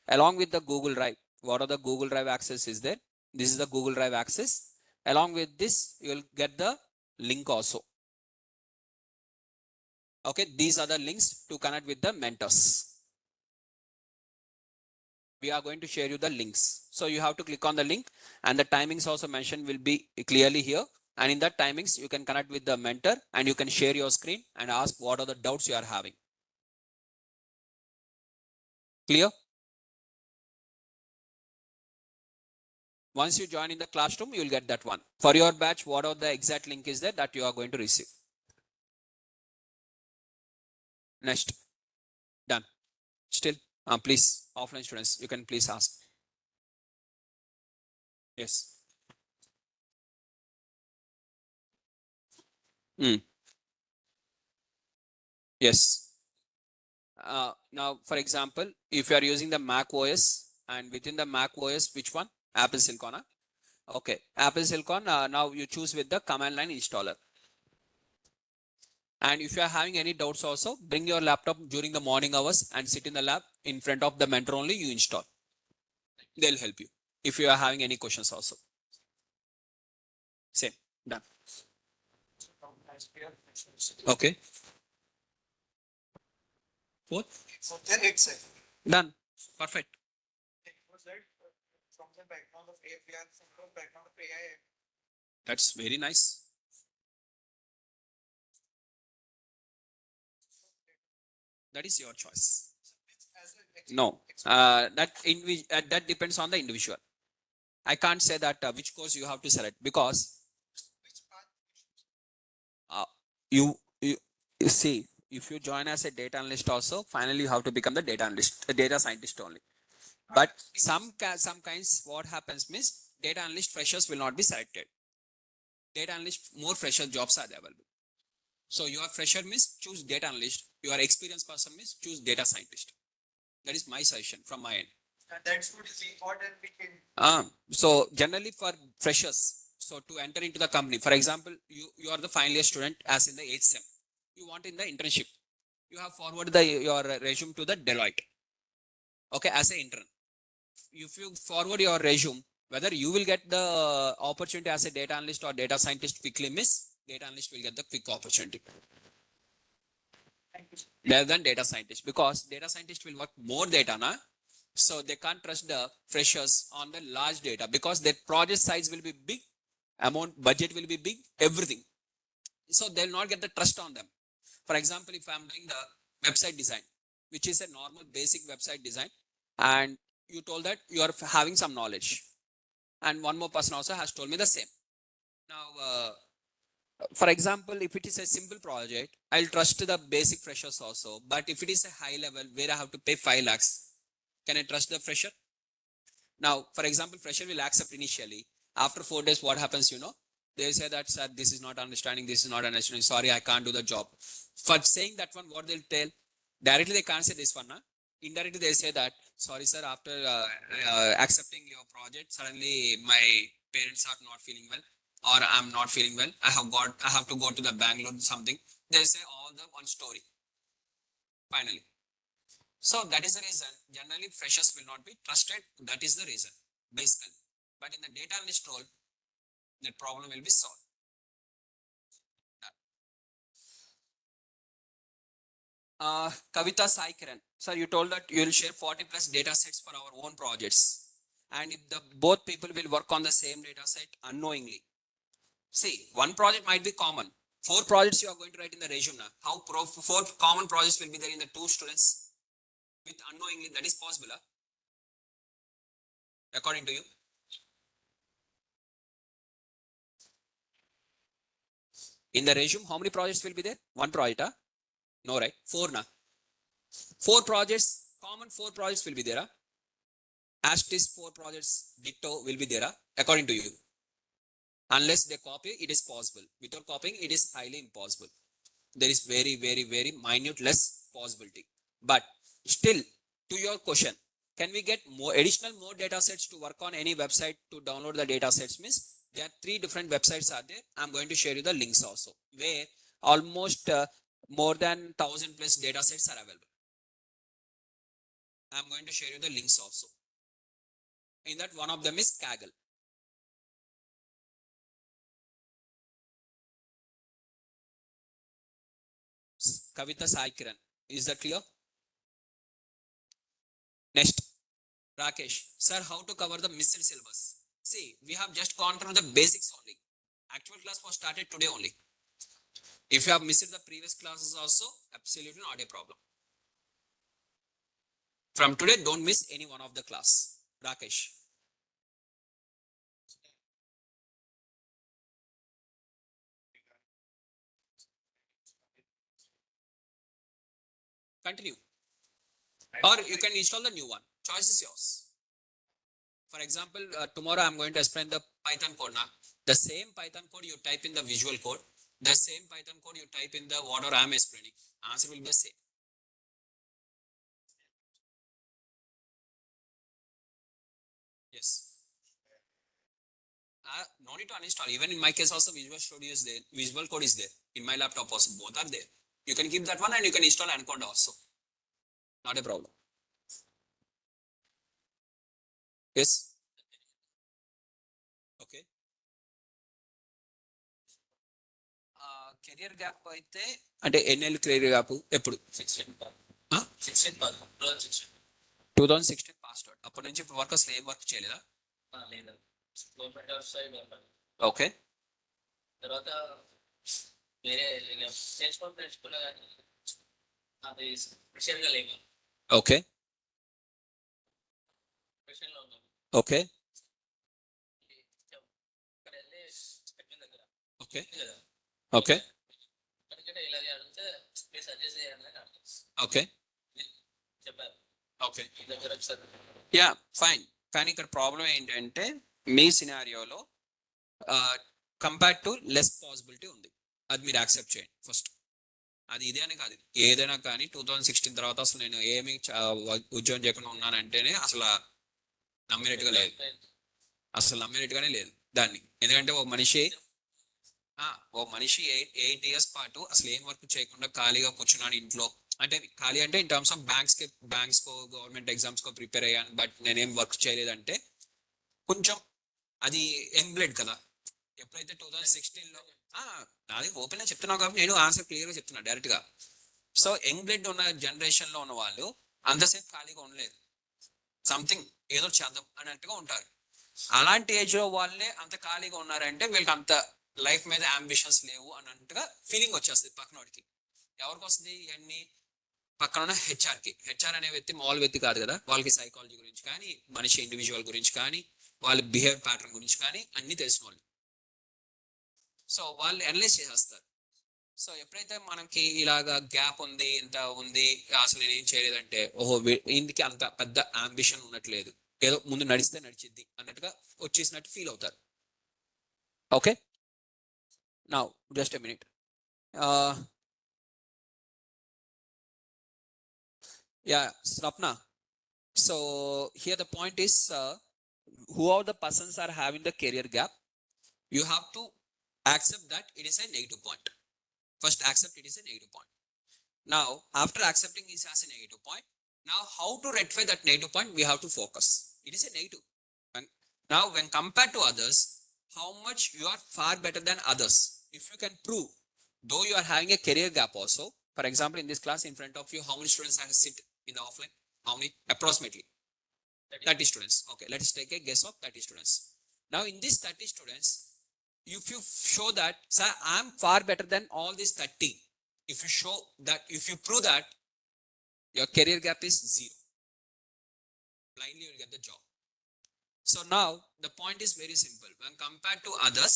A: Along with the Google Drive, what are the Google Drive access is there? This is the Google Drive access. Along with this, you will get the link also. Okay, these are the links to connect with the mentors. We are going to share you the links. So you have to click on the link, and the timings also mentioned will be clearly here. And in that timings, you can connect with the mentor and you can share your screen and ask what are the doubts you are having. Clear? Once you join in the classroom, you will get that one. For your batch, whatever the exact link is there that you are going to receive. Next. Done. Still, please, offline students, you can please ask. Yes. Yes. Now, for example, if you are using the Mac OS and within the Mac OS, which one? Apple Silicon. Okay, Apple Silicon. Now you choose with the command line installer. And if you are having any doubts also, bring your laptop during the morning hours and sit in the lab in front of the mentor only, you install. They'll help you. If you are having any questions also. Same. Done. Okay. What? So then it's done. Perfect. From the background of AI. That's very nice. That is your choice. No, that depends on the individual. I can't say that which course you have to select, because you see, if you join as a data analyst also, finally you have to become the data analyst, a data scientist only. But some kinds, what happens means data analyst freshers will not be selected. Data analyst, more fresher jobs are available. So your fresher means choose data analyst. Your experienced person means choose data scientist. That is my suggestion from my end. And that's what is important. So generally for freshers, so to enter into the company, for example, you are the final year student as in the 8th sem. You want in the internship. You have forwarded your resume to the Deloitte. Okay, as an intern. If you forward your resume, whether you will get the opportunity as a data analyst or data scientist quickly, miss, data analyst will get the quick opportunity. Rather than data scientist, because data scientist will work more data, na? So they can't trust the freshers on the large data, because their project size will be big, amount budget will be big, everything. So they'll not get the trust on them. For example, if I'm doing the website design, which is a normal basic website design, and you told that you are having some knowledge, and one more person also has told me the same. Now, for example, if it is a simple project, I'll trust the basic freshers also. But if it is a high level where I have to pay 5 lakhs, can I trust the fresher? Now, for example, fresher will accept initially. After 4 days, what happens, they say that, sir, this is not understanding, sorry, I can't do the job. For saying that one, what they'll tell, directly they can't say this one. Indirectly, they say that, sorry, sir, after accepting your project, suddenly my parents are not feeling well, or I'm not feeling well. I have to go to the Bangalore, something. They say all the one story. Finally. So that is the reason generally freshers will not be trusted. That is the reason, basically. But in the data analyst role, that problem will be solved. Kavita Sai Kiran, sir, you told that you will share 40 plus data sets for our own projects. And if the both people will work on the same data set unknowingly. See, one project might be common. 4 projects you are going to write in the resume now. How 4 common projects will be there in the 2 students with unknowingly? That is possible, according to you? In the resume, how many projects will be there? 1 project, No, right? 4 na. 4 projects, common 4 projects will be there. As it is 4 projects, ditto will be there, according to you. Unless they copy, it is possible. Without copying, it is highly impossible. There is very, very, very minute less possibility. But still, to your question, can we get more data sets to work on any website to download the data sets? Means there are 3 different websites are there. I'm going to share you the links also, where almost more than 1000 plus data sets are available. I'm going to share you the links also. In that, one of them is Kaggle. Kavita Sai Kiran. Is that clear? Next, Rakesh. Sir, how to cover the missed syllabus? See, we have just gone through the basics only. Actual class was started today only. If you have missed the previous classes also, absolutely not a problem. From today, don't miss any one of the class. Rakesh. Continue. Or you can install the new one. Choice is yours. For example, tomorrow I'm going to explain the Python code now. The same Python code you type in the visual code, the same Python code you type in the whatever I'm explaining, answer will be the same. Yes. No need to uninstall. Even in my case also, Visual Studio is there. Visual Code is there. In my laptop also, both are there. You can keep that one and you can install Anaconda also. Not a problem. Yes. Okay. Career gap అయితే అంటే ఎన్నేళ్ళు career gap ఎప్పుడు 2016 pass out. అప్పటి నుంచి ఇప్పుడు వరకు అసలు ఏం వర్క్ చేయలేదా? ఓకే. తర్వాత వేరే నేర్చుకున్నా కానీ అది స్పెషల్గా లేవు. Okay okay okay okay okay okay. Yeah fine. కానీ ఇక్కడ ప్రాబ్లం ఏంటంటే మీ సినారియోలో కంపేర్ టు లెస్ పాసిబిలిటీ ఉంది. అది మీరు యాక్సెప్ట్ చేయండి ఫస్ట్. అది ఇదే అని కాదు, ఏదైనా కానీ 2016 తర్వాత అసలు నేను ఏమి ఉద్యోగం చేయకుండా ఉన్నానంటేనే అసలు నమ్మినట్టుగా లేదు. అసలు నమ్మినట్టుగానే లేదు దాన్ని. ఎందుకంటే ఒక మనిషి 8 years పాటు అసలు ఏం వర్క్ చేయకుండా ఖాళీగా కూర్చున్నాను ఇంట్లో. అంటే ఖాళీ అంటే in terms of banks co government exams co prepare అయ్యాను, బట్ నేనేం వర్క్ చేయలేదంటే కొంచెం అది యంగ్ బ్లడ్ కదా. ఎప్పుడైతే 2016లో అది ఓపెన్ గా చెప్తున్నావు కాబట్టి నేను ఆన్సర్ క్లియర్ గా చెప్తున్నా డైరెక్ట్ గా. సో యంగ్ బ్లడ్ ఉన్న జనరేషన్ లో ఉన్న వాళ్ళు అంతసేపు ఖాళీగా ఉండలేదు, సంథింగ్ ఏదో చేద్దాం అన్నట్టుగా ఉంటారు. అలాంటి ఏజ్ లో వాళ్ళే అంత ఖాళీగా ఉన్నారంటే వీళ్ళకి అంత లైఫ్ మీద అంబిషన్స్ లేవు అన్నట్టుగా ఫీలింగ్ వచ్చేస్తుంది పక్కనోడికి. ఎవరికి వస్తుంది ఇవన్నీ? పక్కన ఉన్న హెచ్ఆర్కి. హెచ్ఆర్ అనే వ్యక్తి మామూలు వ్యక్తి కాదు కదా, వాళ్ళకి సైకాలజీ గురించి కానీ, మనిషి ఇండివిజువల్ గురించి కానీ, వాళ్ళ బిహేవియర్ ప్యాటర్న్ గురించి కానీ అన్ని తెలిసిన వాళ్ళు. సో వాళ్ళు అనలైజ్ చేసేస్తారు. సో ఎప్పుడైతే మనకి ఇలాగా గ్యాప్ ఉంది, ఇంత ఉంది, అసలు నేను ఏం చేయలేదంటే ఓహో ఇందుకి అంత పెద్ద అంబిషన్ ఉన్నట్లేదు, ఏదో ముందు నడిస్తే నడిచిద్ది అన్నట్టుగా వచ్చేసినట్టు ఫీల్ అవుతారు. Okay. Now just a minute. Yeah, Swapna. So here the point is, who are the persons are having the career gap? You have to accept that it is a negative point. First, accept it is a negative point. Now, after accepting it as a negative point, now how to rectify that negative point? We have to focus. It is a negative. And now, when compared to others, how much you are far better than others? If you can prove, though you are having a career gap also. For example, in this class in front of you, how many students have sit in the offline? How many? Approximately 30 students. Okay, let's take a guess of 30 students. Now, in these 30 students, if you show that, sir, I'm far better than all these 30, if you show that, if you prove that, your career gap is 0. Blindly you will get the job. So now the point is very simple. When compared to others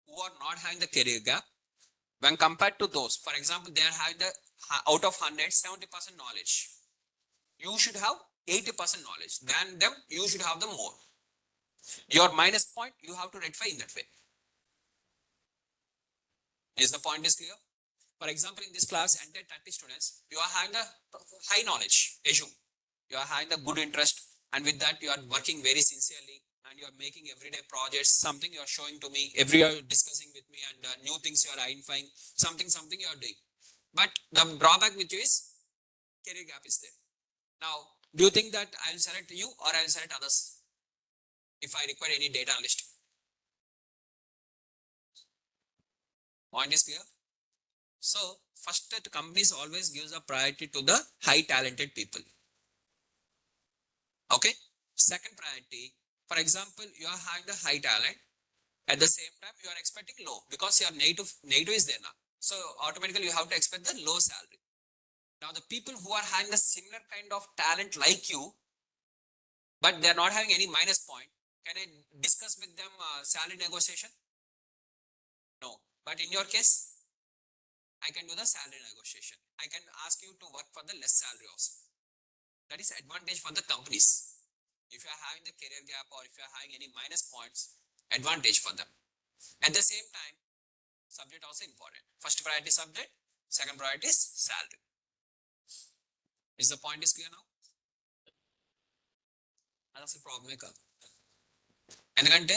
A: who are not having the career gap, when compared to those, for example, they are having the out of 100, 70% knowledge. You should have 80% knowledge. Than them, you should have the more. Your minus point, you have to rectify in that way. Is the point is clear? For example, in this class, entire 30 students, you are having the high knowledge, assume. You are having the good interest, and with that, you are working very sincerely, and you are making everyday projects, something you are showing to me, every year discussing with me, and new things you are identifying, something you are doing. But the drawback with you is career gap is there. Now, do you think that I will select you or I will select others if I require any data analyst? Point is clear? So first, the companies always gives a priority to the high talented people. Okay. Second priority, for example, you are having the high talent. At the same time, you are expecting low because your negative is there now. So automatically you have to expect the low salary. Now the people who are having the similar kind of talent like you, but they are not having any minus point, can I discuss with them salary negotiation? No. But in your case, I can do the salary negotiation. I can ask you to work for the less salary also. That is advantage for the companies. If you are having the career gap or if you are having any minus points, advantage for them. At the same time, subject also important. First priority subject, second priority is salary. Is the point is clear now? అది అసలు ప్రాబ్లమే కాదు. ఎందుకంటే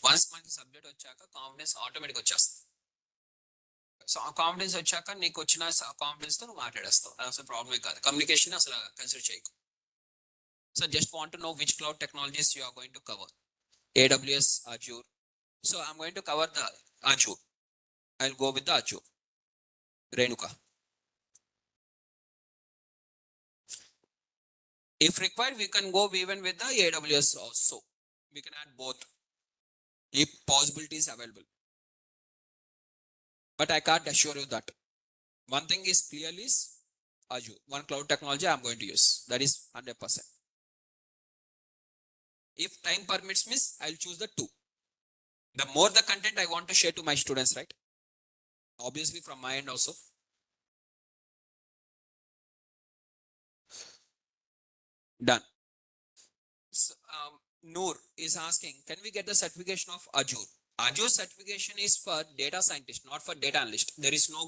A: once మనకి subject వచ్చాక confidence automatic వచ్చేస్తుంది. So ఆ confidence వచ్చాక నీకు వచ్చిన కాన్ఫిడెన్స్ తో నువ్వు మాట్లాడేస్తావు. అది అసలు ప్రాబ్లమే కాదు. కమ్యూనికేషన్ అసలు కన్సిడర్ చేయకు. So just want to know which cloud technologies you are going to cover. AWS, Azure. So I'm going to cover the Azure. I'll go with the Azure. Renuka. If required, we can go even with the AWS also. We can add both if possibility is available. But I can't assure you that. One thing is clearly is Azure. One cloud technology I'm going to use. That is 100%. If time permits me, I'll choose the two. The more the content I want to share to my students, right? Obviously from my end also. Done. So, Noor is asking, can we get the certification of Azure? Azure certification is for data scientist, not for data analyst. There is no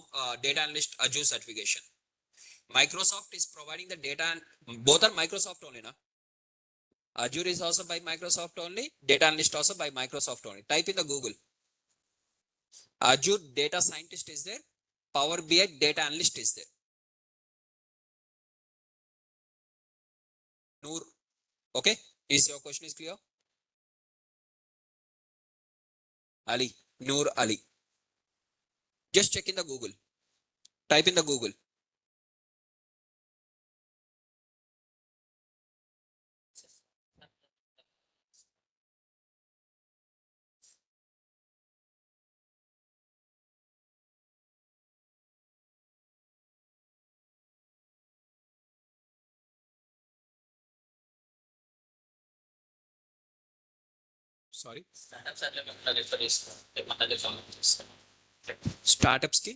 A: data analyst Azure certification. Microsoft is providing the data, both are Microsoft only, na? Azure is also by Microsoft only, data analyst also by Microsoft only. Type in the Google. Azure data scientist is there, Power BI data analyst is there. Noor, okay? Is your question is clear? Ali, Noor Ali. Just check in the Google. Type in the Google. Sorry. Startups ki